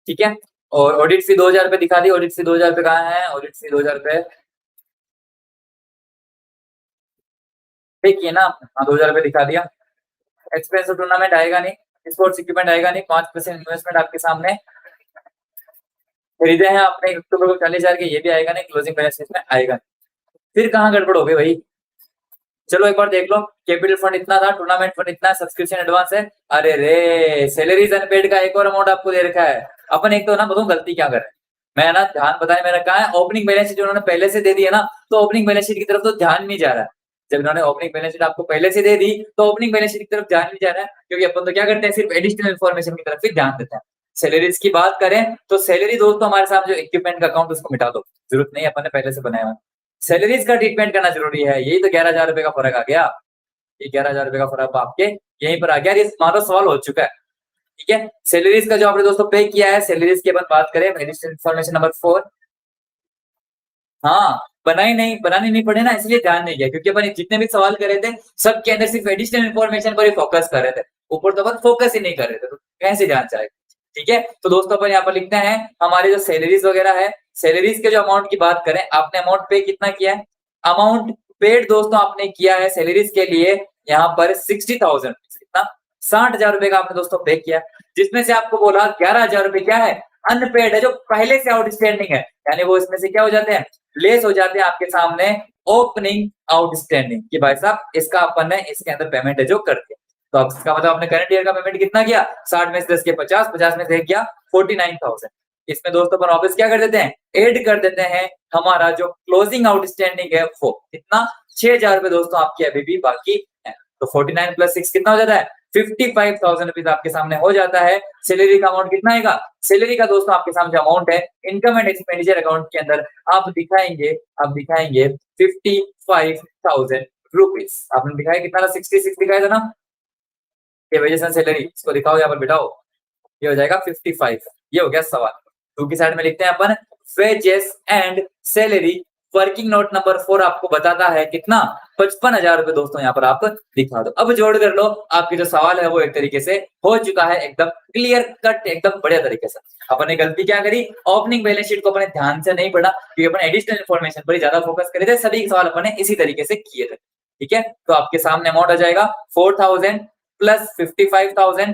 ठीक है, और ऑडिट फी 2,000 रुपए दिखा दी, ऑडिट फी 2,000 रुपए कहाँ है, ऑडिट फी 2,000 रुपए पे किए ना, हाँ 2,000 रुपए दिखा दिया। एक्सपेंसिव टूर्नामेंट आएगा नहीं, स्पोर्ट्स इक्विपमेंट आएगा नहीं, 5% इन्वेस्टमेंट आपके सामने खरीदे हैं आपने अक्टूबर को 40,000 के, ये भी आएगा नहीं, क्लोजिंग बैलेंस इसमें आएगा नहीं। फिर कहाँ गड़बड़ हो गई भाई, चलो एक बार देख लो। कैपिटल फंड इतना था, टूर्नामेंट फंड इतना है, सब्सक्रिप्शन एडवांस है, अरे रे सैलरीज अनपेड का एक और अमाउंट आपको दे रखा है। अपन एक तो ना बताऊं गलती क्या कर, मैं ना ध्यान बताया मैंने कहा है ओपनिंग बैलेंस शीट उन्होंने पहले से दे दी है ना, तो ओपनिंग बैलेंस शीट की तरफ तो ध्यान नहीं जा रहा है। जब इन्होंने ओपनिंग बैलेंस शीट आपको पहले से दे दी तो ओपनिंग बैलेंस शीट की तरफ ध्यान नहीं जा रहा है, क्योंकि अपन तो क्या करते हैं सिर्फ एडिशनल इन्फॉर्मेशन की तरफ ही ध्यान देते हैं। सैलरीज की बात करें तो सैलरी दोस्तों हमारे साथ जो इक्विपमेंट का अकाउंट उसको मिटा दो, जरूरत नहीं है, अपन ने पहले से बनाया हुआ। सैलरीज का ट्रीटमेंट करना जरूरी है, यही तो 11,000 रुपए का फर्क आ गया, ये 11,000 रुपए का फर्क आपके यहीं पर आ गया, ये हमारा सवाल हो चुका है। ठीक है, सैलरीज का जो आपने दोस्तों पे किया है, सैलरीज की अपन बात करें, एडिशनल इन्फॉर्मेशन नंबर 4, हाँ बनानी नहीं पड़े ना, इसलिए ध्यान नहीं दिया, क्योंकि अपन जितने भी सवाल कर रहे थे सब के अंदर सिर्फ एडिशनल इन्फॉर्मेशन पर ही फोकस कर रहे थे, ऊपर तो अपन फोकस ही नहीं कर रहे थे, तो कैसे ध्यान जाएगा। ठीक है, तो दोस्तों अपन यहाँ पर लिखते हैं हमारे जो सैलरीज वगैरह है, सैलरीज के जो अमाउंट की बात करें, आपने अमाउंट पे कितना किया है, अमाउंट पेड दोस्तों आपने किया है सैलरीज के लिए यहाँ पर 60,000, कितना 60,000 रुपए का आपने दोस्तों पे किया, जिसमें से आपको बोला 11,000 रुपए क्या है अनपेड है, जो पहले से आउटस्टैंडिंग है, यानी वो इसमें से क्या हो जाते हैं लेस हो जाते हैं आपके सामने ओपनिंग आउटस्टैंडिंग कि भाई साहब इसका अपन ने इसके अंदर पेमेंट है जो कर दिया। तो अब इसका मतलब आपने करंट ईयर का पेमेंट कितना किया, 60 में से 10 के 50, 50 में से किया 49,000। इसमें दोस्तों अपन वापस क्या कर देते हैं, ऐड कर देते हैं हमारा जो क्लोजिंग आउटस्टैंडिंग है वो कितना 6,000 रुपए दोस्तों आपकी अभी भी बाकी है, तो 49 प्लस 6 कितना हो जाता है 55,000 रुपीज आपके सामने हो जाता है। सैलरी का अमाउंट कितना आएगा, सैलरी का दोस्तों आपके सामने अमाउंट है इनकम एंड एक्सपेंडिचर अकाउंट के अंदर आप दिखाएंगे 55,000 रुपीज। आपने दिखाया कितना था 66 दिखाया था ना, ये वजह से सैलरी इसको दिखाओ यहाँ पर बिठाओ, ये हो जाएगा 55। ये हो गया सवाल। टू की साइड में लिखते हैं अपन wages and salary, working note number 4 आपको बताता है कितना 55,000 रुपए दोस्तों यहाँ पर आप दिखा दो। अब जोड़ कर लो, आपके जो सवाल है वो एक तरीके से हो चुका है एकदम क्लियर कट, एकदम बढ़िया तरीके से। अपन ने गलती क्या करी, ओपनिंग बैलेंस शीट को अपने ध्यान से नहीं पढ़ा, क्योंकि अपन एडिशनल इन्फॉर्मेशन पर ज्यादा फोकस करे थे, सभी सवाल अपन ने इसी तरीके से किए थे। ठीक है, तो आपके सामने अमाउंट आ जाएगा 4,000 प्लस 55,000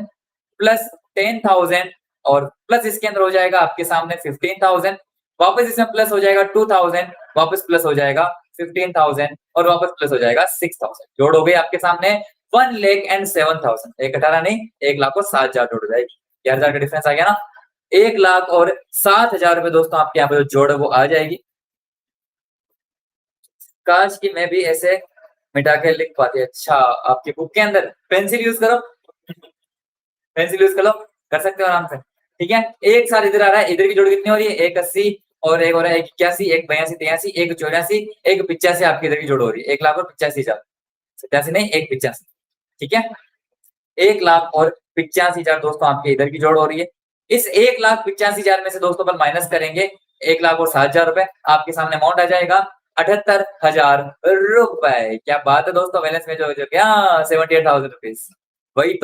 प्लस 10,000 और प्लस इसके अंदर हो जाएगा आपके सामने 15,000, वापस इसमें प्लस हो जाएगा 2,000, वापस प्लस हो जाएगा 15,000 और वापस प्लस हो जाएगा 6,000। जोड़ हो गई आपके सामने 1,07,000। 1,18 नहीं, 1,00,000 और 7,000 जोड़ हो जाएगी। 11,000 का डिफरेंस आ गया ना। 1,00,000 और 7,000 रुपए दोस्तों आपके यहाँ पे जो जोड़ है वो आ जाएगी। काश कि मैं भी ऐसे मिटा के लिख पाती। अच्छा, आपकी बुक के अंदर पेंसिल यूज करो, पेंसिल यूज कर लो, कर सकते हो आराम से। ठीक है, एक साल इधर आ रहा है, इधर की जोड़ कितनी हो रही है? 1,80 और एक हो रहा है 1,81, 1,82, 83, 1,84, 1,85 आपकी इधर की जोड़ हो रही है। 1,00,000 और 85,000, 87 नहीं 1,85। ठीक है, 1,00,000 और 85,000 दोस्तों आपके इधर की जोड़ हो रही है। इस 1,85,000 में से दोस्तों अपन माइनस करेंगे 1,00,000 और 7,000 रुपए, आपके सामने अमाउंट आ जाएगा 78,000 रुपए। क्या बात है दोस्तों, बैलेंस में जो क्या 78,000 रुपीज। वही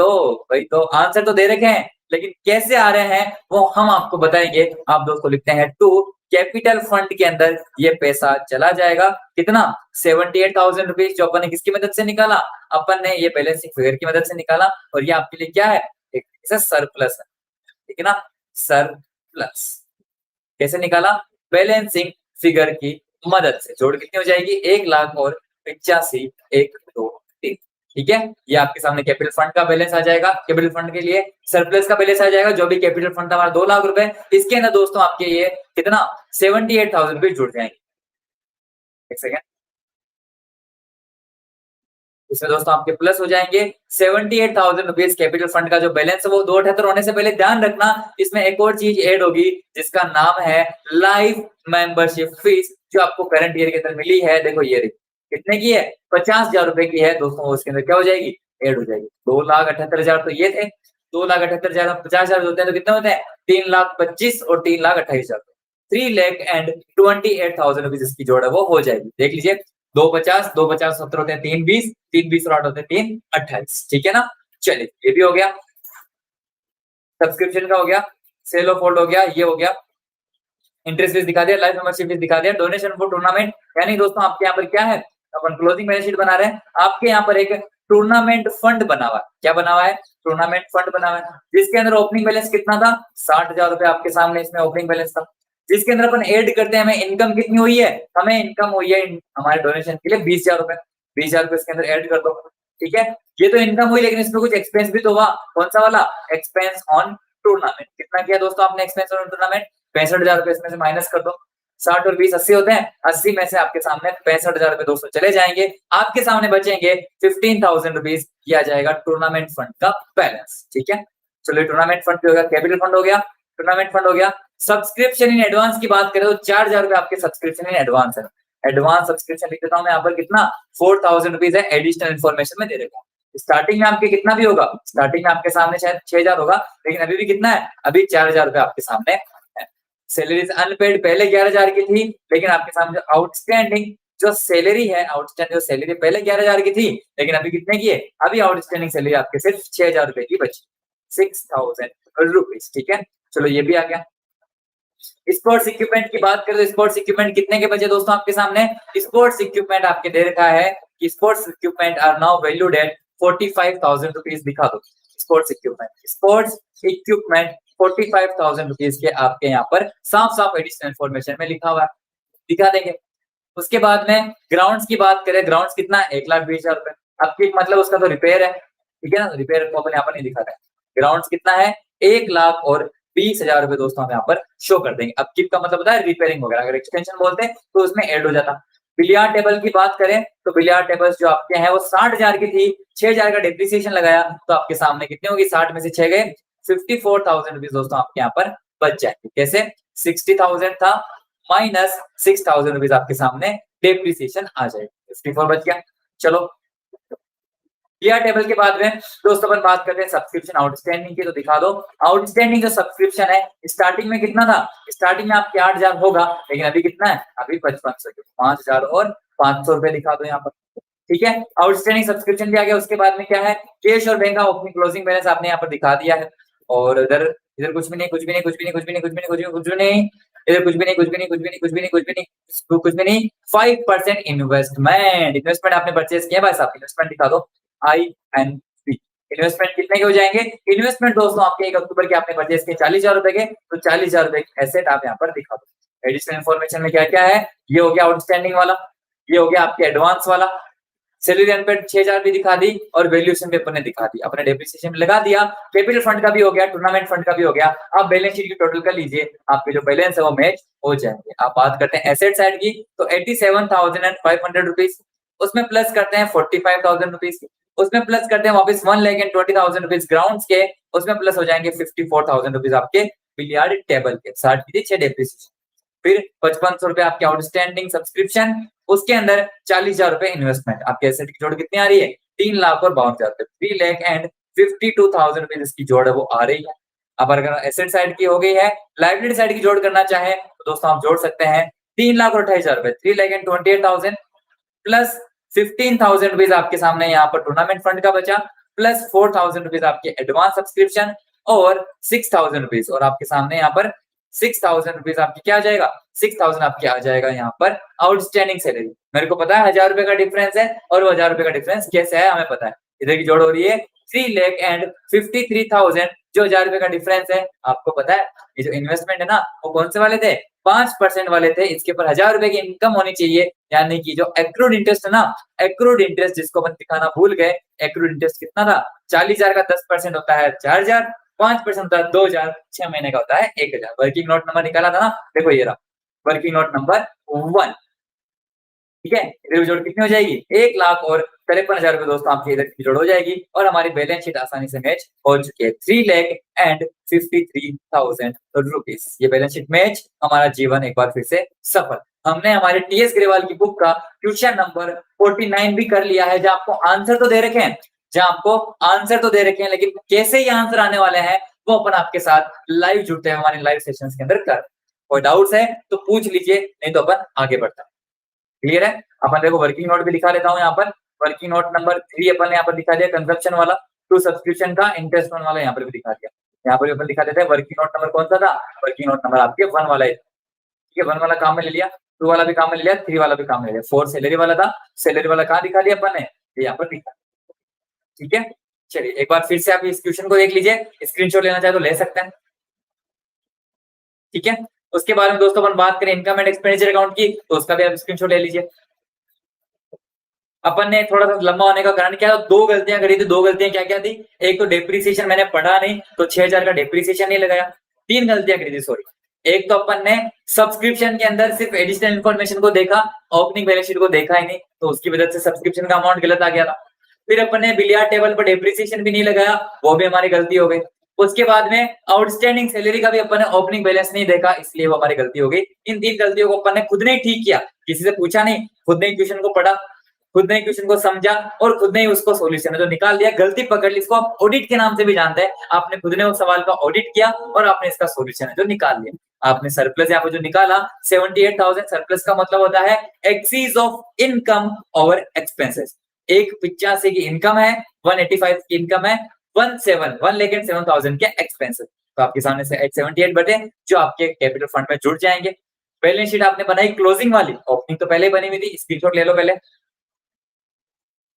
तो आंसर तो दे रखे हैं, लेकिन कैसे आ रहे हैं वो हम आपको बताएंगे। आप दोस्तों लिखते हैं टू कैपिटल फंड के अंदर ये पैसा चला जाएगा। कितना? 78,000 रुपीज, जो अपन ने किसकी मदद से निकाला? अपन ने ये बैलेंसिंग फिगर की मदद से निकाला। और ये आपके लिए क्या है? एक सरप्लस है, ठीक है ना, सरप्लस। कैसे निकाला? बैलेंसिंग फिगर की मदद से। जोड़ कितनी हो जाएगी? 1,00,000 और 85, 1, 2, 3। ठीक है, ये आपके सामने कैपिटल फंड का बैलेंस आ जाएगा। कैपिटल फंड के लिए सरप्लस का बैलेंस आ जाएगा। जो भी कैपिटल फंड था हमारा 2,00,000 रुपए, इसके अंदर दोस्तों आपके ये कितना 78,000 रुपए जुड़ जाएंगे। एक सेकेंड, इसमें दोस्तों आपके प्लस हो जाएंगे 78,000 रुपीज। कैपिटल फंड का जो बैलेंस है वो 278 होने से पहले ध्यान रखना इसमें एक और चीज ऐड होगी जिसका नाम है लाइफ मेंबरशिप फीस, जो आपको करंट ईयर के अंदर मिली है। देखो ये कितने की है? 50,000 रुपए की है दोस्तों। उसके अंदर क्या हो जाएगी? ऐड हो जाएगी। 2,78,000 तो ये थे, 2,78,000 50,000 होते हैं तो कितने होते हैं? 3,25,000 और 3,28,000, 3,28,000 रुपीज इसकी जोड़ है वो हो जाएगी। देख लीजिए, 2,50, 2,50 17 होते हैं 3,20, 3,20 और 8 होते हैं 3,28। ठीक है ना। चलिए, ये भी हो गया, सब्सक्रिप्शन का हो गया, सेल ऑफ होल्ड हो गया, ये हो गया, इंटरेस्ट फीस दिखा दिया, लाइफ मेंबरशिप फीस दिखा दिया, डोनेशन फॉर टूर्नामेंट। यानी दोस्तों आपके यहाँ पर क्या है? अपन क्लोजिंग बैलेंस शीट बना रहे हैं। आपके यहाँ पर एक टूर्नामेंट फंड बना हुआ है। क्या बना हुआ है? टूर्नामेंट फंड बना हुआ है, जिसके अंदर ओपनिंग बैलेंस कितना था? 60,000 रुपए आपके सामने इसमें ओपनिंग बैलेंस था। जिसके अंदर अपन ऐड करते हैं, हमें इनकम कितनी हुई है? हमें इनकम हुई है हमारे डोनेशन के लिए 20,000 रुपए। 20,000 रुपए इसके अंदर ऐड कर दो। ठीक है, ये तो इनकम हुई, लेकिन इसमें कुछ एक्सपेंस भी तो हुआ। कौन सा वाला? Expense on tournament. कितना किया दोस्तों आपने एक्सपेंस ऑन टूर्नामेंट? 65,000 रुपए इसमें से माइनस कर दो। 60 और 20 80 होते हैं, 80 में से आपके सामने 65,000 रुपए दोस्तों चले जाएंगे। आपके सामने बचेंगे 15,000 रुपीज, किया जाएगा टूर्नामेंट फंड का बैलेंस। ठीक है, चलो टूर्नामेंट फंड हो गया, कैपिटल फंड हो गया, टूर्नामेंट फंड हो गया। सब्सक्रिप्शन इन एडवांस की बात करें तो 4,000 रुपए आपके सब्सक्रिप्शन इन एडवांस है। एडवांस सब्सक्रिप्शन लिख देता हूं मैं यहाँ पर, कितना? 4,000 रुपीज है। एडिशनल इन्फॉर्मेशन में दे देता हूँ। स्टार्टिंग में आपके कितना भी होगा, स्टार्टिंग में आपके सामने शायद 6,000 होगा, लेकिन अभी भी कितना है? अभी 4,000 रुपए आपके सामने है। सैलरीज अनपेड पहले 11,000 की थी, लेकिन आपके सामने आउटस्टैंडिंग जो सैलरी है, आउटस्टैंडिंग जो सैलरी पहले 11,000 की थी, लेकिन अभी कितने की है? अभी आउटस्टैंडिंग सैलरी आपके सिर्फ 6,000 रुपए की बची, 6,000 रुपीज। ठीक है, चलो ये भी आ गया। स्पोर्ट्स इक्विपमेंट की बात करें तो स्पोर्ट्स इक्विपमेंट कितने के बचे दोस्तों आपके सामने? स्पोर्ट्स इक्विपमेंट आपके दे रखा है कि sports equipment are now valued at 45,000 rupees. दिखा दो स्पोर्ट्स इक्विपमेंट 45,000 रुपीज के आपके यहाँ पर साफ साफ एडिशनल इन्फॉर्मेशन में लिखा हुआ है, दिखा देंगे। उसके बाद में ग्राउंड्स की बात करें, ग्राउंड्स कितना है? 1,20,000 रुपए। अब की मतलब उसका तो रिपेयर है, ठीक है ना, रिपेयर को अपन यहाँ पर नहीं दिखा रहे। ग्राउंड्स कितना है? 1,20,000 रुपए दोस्तों हम यहाँ पर शो कर देंगे। अब किट का मतलब होता है रिपेयरिंग वगैरह, अगर एक्सटेंशन बोलते हैं तो उसमें ऐड हो जाता। बिलियार्ड टेबल की बात करें तो बिलियार्ड टेबल्स जो आपके हैं वो 60,000 की थी, 6,000 का डिप्रिसिएशन लगाया तो आपके सामने कितने होगी? 60 में से 6 गए, 54,000 रुपीज दोस्तों आपके यहाँ पर बच जाएंगे। कैसे? 60,000 था माइनस 6,000 रुपीज आपके सामने डिप्रिसिएशन आ जाएगा, 54 बच गया। चलो बिलियार्ड टेबल के बाद में दोस्तों अपन बात करते हैं सब्सक्रिप्शन आउटस्टैंडिंग की, तो दिखा दो। आउटस्टैंडिंग जो सब्सक्रिप्शन है स्टार्टिंग में कितना था? स्टार्टिंग में आपके 8,000 होगा, लेकिन अभी कितना है? अभी 5500, 5,000 और 500 रुपए दिखा दो यहाँ पर। ठीक है, आउटस्टैंडिंग सब्सक्रिप्शन भी आ गया। उसके बाद में क्या है? कैश और बैंक का ओपनिंग क्लोजिंग बैलेंस आपने यहाँ पर दिखा दिया है। और इधर इधर कुछ भी नहीं, कुछ भी नहीं, कुछ भी नहीं, कुछ भी नहीं, कुछ भी नहीं, कुछ भी नहीं, इधर कुछ भी नहीं, कुछ भी नहीं, कुछ भी नहीं, कुछ भी नहीं, कुछ भी नहीं, कुछ भी नहीं। 5% इन्वेस्टमेंट, इन्वेस्टमेंट आपने परचेज किया, बस आप इन्वेस्टमेंट दिखा दो। INV इन्वेस्टमेंट कितने के हो जाएंगे? इन्वेस्टमेंट दोस्तों आपके 1 अक्टूबर के आपने परचेज किए 40,000 रुपए के, तो 40,000 रुपए की एसेट आप यहाँ पर दिखा दो। एडिशनल इन्फॉर्मेशन में क्या क्या है? ये हो गया आउटस्टैंडिंग वाला, ये हो गया आपके एडवांस वाला, सैलरी अनपेड 6,000 भी दिखा दी और वैल्यूएशन पेपर ने दिखा दी, अपने डेप्रिसिएशन में लगा दिया, कैपिटल फंड का भी हो गया, टूर्नामेंट फंड का भी हो गया। अब बैलेंस शीट की टोटल कर लीजिए, आपके जो बैलेंस है वो मैच हो जाएंगे। आप बात करते हैं एसेट साइड की, तो 87,500 रुपीज, उसमें प्लस करते हैं 45,000 रुपीज, उसमें प्लस करते हैं वापस 1,20,000 रुपीज ग्राउंड्स के, उसमें प्लस हो जाएंगे 54,000 रुपीज आपके बिलियार्ड टेबल के, 60 की 6 डेप्रिसिएशन, फिर 5500 रुपए आपके आउटस्टैंडिंग सब्सक्रिप्शन, उसके अंदर 40,000 रुपए इन्वेस्टमेंट। आपके एसेट की जोड़ कितनी आ रही है? 3,52,000 रुपए, 3,52,000 रुपए इसकी जोड़ है वो आ रही है। अब अगर एसेट साइड की हो गई है, लाइबिलिटी साइड की जोड़ करना चाहे तो दोस्तों आप जोड़ सकते हैं 3,28,000 रुपए, 3,28,000 प्लस 15,000 रुपीज आपके सामने यहाँ पर टूर्नामेंट फंड का बचा, प्लस 4,000 रुपीज आपके एडवांस सब्सक्रिप्शन और 6,000 रुपीज, और आपके सामने यहाँ पर 6,000 रुपीज आपकी क्या आ जाएगा? 6,000 आपके आ जाएगा यहाँ पर आउटस्टैंडिंग सैलरी। मेरे को पता है 1,000 रुपए का डिफरेंस है, और वो 1,000 रुपए का डिफरेंस कैसे है हमें पता है। इधर की जोड़ हो रही है 3,53,000, जो 1,000 रुपए का डिफरेंस है आपको पता है। ये जो इन्वेस्टमेंट है ना, वो कौन से वाले थे? 5% वाले थे। इसके ऊपर 1,000 रुपए की इनकम होनी चाहिए, यानी कि जो एक्रूड इंटरेस्ट है ना, एक्रूड इंटरेस्ट जिसको अपन दिखाना भूल गए, एक्रूड इंटरेस्ट कितना था? 40,000 का 10% होता है 4,000, 5% होता है 2,000, 6 महीने का होता है 1,000। वर्किंग नोट नंबर निकाला था ना, देखो ये रहा वर्किंग नोट नंबर 1। ठीक है, इधर जोड़ कितनी हो जाएगी? 1,00,000 और 53,000 रुपए दोस्तों आपकी इधर की जोड़ हो जाएगी, और हमारी बैलेंस शीट आसानी से मैच हो चुकी है। 3,53,000 रुपीज, ये बैलेंस शीट मैच, हमारा जीवन एक बार फिर से सफल। हमने हमारे टीएस ग्रेवाल की बुक का क्वेश्चन नंबर 49 भी कर लिया है, जहां आपको आंसर तो दे रखे हैं, लेकिन कैसे ये आंसर आने वाले हैं वो अपन आपके साथ लाइव जुड़ते हैं हमारे लाइव सेशंस के अंदर कर। कोई डाउट्स है तो पूछ लीजिए, नहीं तो अपन आगे बढ़ते हैं। क्लियर है? अपन देखो वर्किंग नोट भी दिखा लेता हूँ यहाँ पर। वर्किंग नोट नंबर 3 अपन ने यहाँ पर दिखा दिया कंजप्शन वाला, 2 सब्सक्रिप्शन का, इंटरेस्ट वाला यहाँ पर भी दिखा दिया। यहाँ पर भी अपन दिखा देते हैं वर्किंग नोट नंबर कौन सा था? वर्किंग नोट नंबर आपके 1 वाला है। ठीक है, 1 वाला काम में ले लिया, 2 वाला भी काम में ले लिया, 3 वाला भी काम में ले लिया, 4 सैलरी वाला था, सैलरी वाला कहाँ दिखा दिया अपन ने? यहाँ पर दिखा। ठीक है, चलिए एक बार फिर से आप इस क्वेश्चन को देख लीजिए, स्क्रीनशॉट लेना चाहे तो ले सकते हैं। ठीक है, उसके बारे में दोस्तों अपन बात करें इनकम एंड एक्सपेंडिचर अकाउंट की, तो उसका भी आप स्क्रीनशॉट ले लीजिए। अपन ने थोड़ा सा लंबा होने का कारण क्या? 2 गलतियां करी थी। 2 गलतियां क्या क्या थी? एक तो डेप्रिसिएशन मैंने पढ़ा नहीं, तो 6,000 का डेप्रिसिएशन नहीं लगाया। 3 गलतियां करी थी, सॉरी। एक तो अपन ने सब्सक्रिप्शन के अंदर सिर्फ एडिशनल इन्फॉर्मेशन को देखा, ओपनिंग बैलेंस शीट को देखा ही नहीं, तो उसकी वजह से सब्सक्रिप्शन का अमाउंट गलत आ गया था। फिर अपन ने बिलियार्ड टेबल पर डेप्रिसिएशन भी नहीं लगाया, वो भी हमारी गलती हो गई। उसके बाद में आउटस्टैंडिंग सैलरी का भी अपन ने ओपनिंग बैलेंस नहीं देखा, इसलिए वो हमारी गलती हो गई। इन 3 गलतियों को अपन ने खुद ने ठीक किया, किसी से पूछा नहीं, खुद ने क्वेश्चन को पढ़ा, खुद ने क्वेश्चन को समझा और खुद ने उसको सॉल्यूशन जो निकाल दिया। गलती पकड़ ली, इसको आप ऑडिट के नाम से भी जानते हैं। आपने खुद ने उस सवाल का ऑडिट किया और आपने इसका सॉल्यूशन है जो निकाल लिया। आपने सरप्लस यहाँ पर जो निकाला 78,000, सरप्लस का मतलब होता है excess of income over expenses. 185 की इनकम है, 185 की इनकम है, 1,07,000 के एक्सपेंसेस। तो आपके सामने से 78 बटे जो आपके कैपिटल फंड में जुड़ जाएंगे। बैलेंस शीट आपने बनाई क्लोजिंग वाली, ओपनिंग तो पहले ही बनी हुई थी, स्क्रीनशॉट ले लो पहले।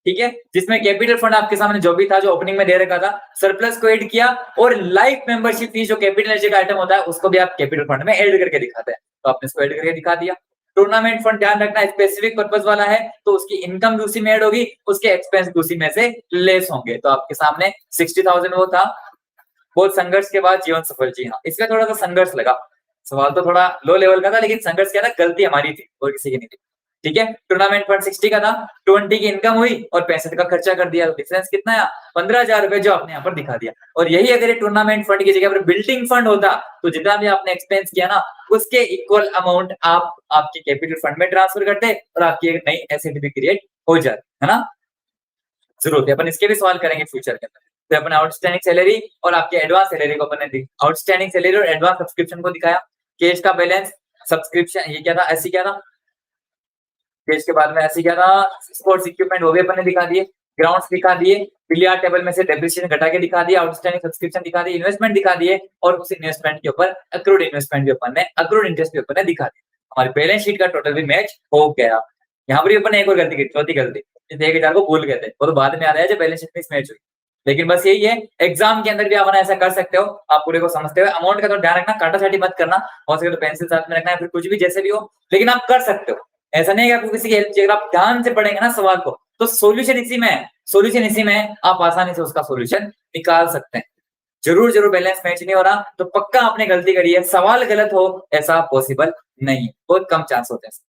ठीक है, जिसमें कैपिटल फंड आपके सामने जो भी था, जो ओपनिंग में दे रखा था, सरप्लस को ऐड किया, और लाइफ मेंबरशिप फीस जो कैपिटल का आइटम होता है उसको भी आप कैपिटल फंड में ऐड करके दिखाते हैं, तो आपने इसको ऐड करके दिखा दिया। टूर्नामेंट फंड ध्यान रखना स्पेसिफिक पर्पस वाला है, तो उसकी इनकम भी उसी में ऐड होगी, उसके एक्सपेंस भी उसी में से लेस होंगे। तो आपके सामने 60,000 वो था। बहुत संघर्ष के बाद जीवन सफल, जी हाँ, इसमें थोड़ा सा संघर्ष लगा, सवाल तो थोड़ा लो लेवल का था, लेकिन संघर्ष क्या था, गलती हमारी थी और किसी की नहीं थी। ठीक है, टूर्नामेंट फंड 60 का था, 20 की इनकम हुई और 65 का खर्चा कर दिया, तो डिफरेंस कितना आया? 15,000 रुपए, जो आपने यहाँ पर दिखा दिया। और यही अगर ये टूर्नामेंट फंड की जगह पर बिल्डिंग फंड होता, तो जितना भी आपने एक्सपेंस किया ना, उसके इक्वल अमाउंट आप आपके कैपिटल फंड में ट्रांसफर करते और आपकी एक नई एसेट भी क्रिएट हो जाती, है ना। जरूरत है, अपन इसके भी सवाल करेंगे फ्यूचर के अंदर। तो अपन आउटस्टैंडिंग सैलरी और आपके एडवांस सैलरी को अपन ने आउटस्टैंडिंग सैलरी और एडवांस सब्सक्रिप्शन को दिखाया। कैश का बैलेंस, सब्सक्रिप्शन, ये क्या था, ऐसी क्या था, कैश के बाद में ऐसी क्या था, स्पोर्ट्स इक्विपमेंट वो भी अपन ने दिखा दिए, ग्राउंड्स दिखा दिए, बिलियार्ड टेबल में से डेप्रिसिएशन घटा के दिखा दिया, आउटस्टैंडिंग सब्सक्रिप्शन दिखा दिए, इन्वेस्टमेंट दिखा दिए, और उस इन्वेस्टमेंट के ऊपर अक्रूड इन्वेस्टमेंट भी अपन ने, अक्रूड इंटरेस्ट भी अपन ने दिखा दिया। हमारी बैलेंस शीट का टोटल भी मैच हो गया। यहाँ पर भी अपन ने एक और गलती की, चौथी गलती, 1,000 को भूल गए थे, वो तो बाद में आ रहा है जब बैलेंस शीट में मैच हुई। लेकिन बस यही है, एग्जाम के अंदर भी आप ऐसा कर सकते हो, आप पूरे को समझते हुए। अमाउंट का तो ध्यान रखना, काटाछाटी मत करना, हो सके तो पेंसिल साथ में रखना है, फिर कुछ भी जैसे भी हो, लेकिन आप कर सकते हो। ऐसा नहीं है कि आपको किसी की हेल्प चाहिए। अगर आप ध्यान से पढ़ेंगे ना सवाल को, तो सोल्यूशन इसी में है, सोल्यूशन इसी में है, आप आसानी से उसका सोल्यूशन निकाल सकते हैं। जरूर बैलेंस मैच नहीं हो रहा तो पक्का आपने गलती करी है, सवाल गलत हो ऐसा पॉसिबल नहीं है, बहुत कम चांस होते हैं।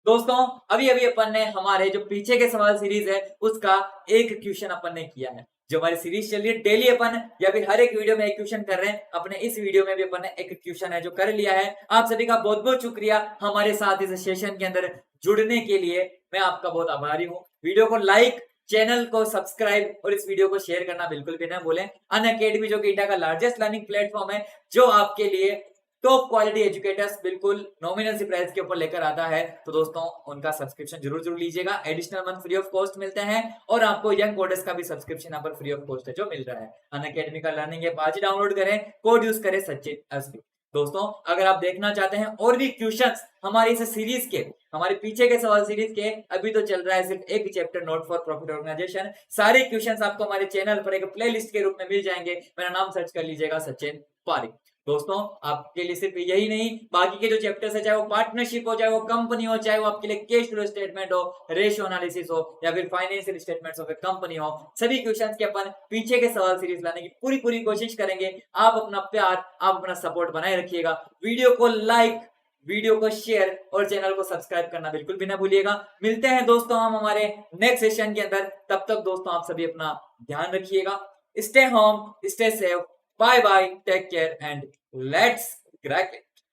दोस्तों अभी अपन ने हमारे जो पीछे के सवाल सीरीज है उसका एक क्वेश्चन अपन ने किया है। जो हमारी सीरीज चल रही है डेली अपन या फिर हर एक वीडियो में एक क्वेश्चन कर रहे हैं, अपने इस वीडियो में भी अपन ने एक क्वेश्चन है जो कर लिया है। आप सभी का बहुत बहुत शुक्रिया हमारे साथ इस सेशन के अंदर जुड़ने के लिए, मैं आपका बहुत आभारी हूँ। वीडियो को लाइक, चैनल को सब्सक्राइब और इस वीडियो को शेयर करना बिल्कुल भी ना भूलें। अनअकैडमी जो कि इंडिया का लार्जेस्ट लर्निंग प्लेटफॉर्म है, जो आपके लिए टॉप क्वालिटी एजुकेटर्स बिल्कुल नॉमिनल सी प्राइस के ऊपर लेकर आता है, तो दोस्तों उनका सब्सक्रिप्शन जरूर लीजिएगा। Additional month free of cost मिलते हैं और आपको यंग कोडर्स का भी सब्सक्रिप्शन यहाँ पर फ्री ऑफ कॉस्ट है जो मिल रहा है। अनअकैडमी का लर्निंग ऐप आज ही डाउनलोड करें, कोड यूज करें सचिन एसबी। दोस्तों अगर आप देखना चाहते हैं और भी क्वेश्चंस हमारी इस सीरीज के, हमारे पीछे के सवाल सीरीज के, अभी तो चल रहा है सिर्फ एक chapter not for profit organisation, सारे क्वेश्चंस आपको हमारे चैनल पर एक प्लेलिस्ट के रूप में मिल जाएंगे। मेरा नाम सर्च कर लीजिएगा सचिन पारिक। दोस्तों आपके लिए सिर्फ यही नहीं, बाकी के जो चैप्टर्स है, चाहे वो पार्टनरशिप हो, चाहे वो कंपनी हो, चाहे वो आपके लिए कैश फ्लो स्टेटमेंट हो, रेशियो एनालिसिस हो, या फिर financial statements of A company हो, सभी क्वेश्चंस के अपन पीछे के सवाल सीरीज लाने की पूरी कोशिश करेंगे। आप अपना प्यार, आप अपना सपोर्ट बनाए रखिएगा। वीडियो को लाइक, वीडियो को शेयर और चैनल को सब्सक्राइब करना बिल्कुल भी ना भूलिएगा। मिलते हैं दोस्तों हम हमारे नेक्स्ट सेशन के अंदर, तब तक दोस्तों आप सभी अपना ध्यान रखिएगा। Stay home, stay safe, bye bye, take care and let's crack it.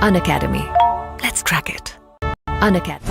Unacademy. Let's crack it. Unacademy.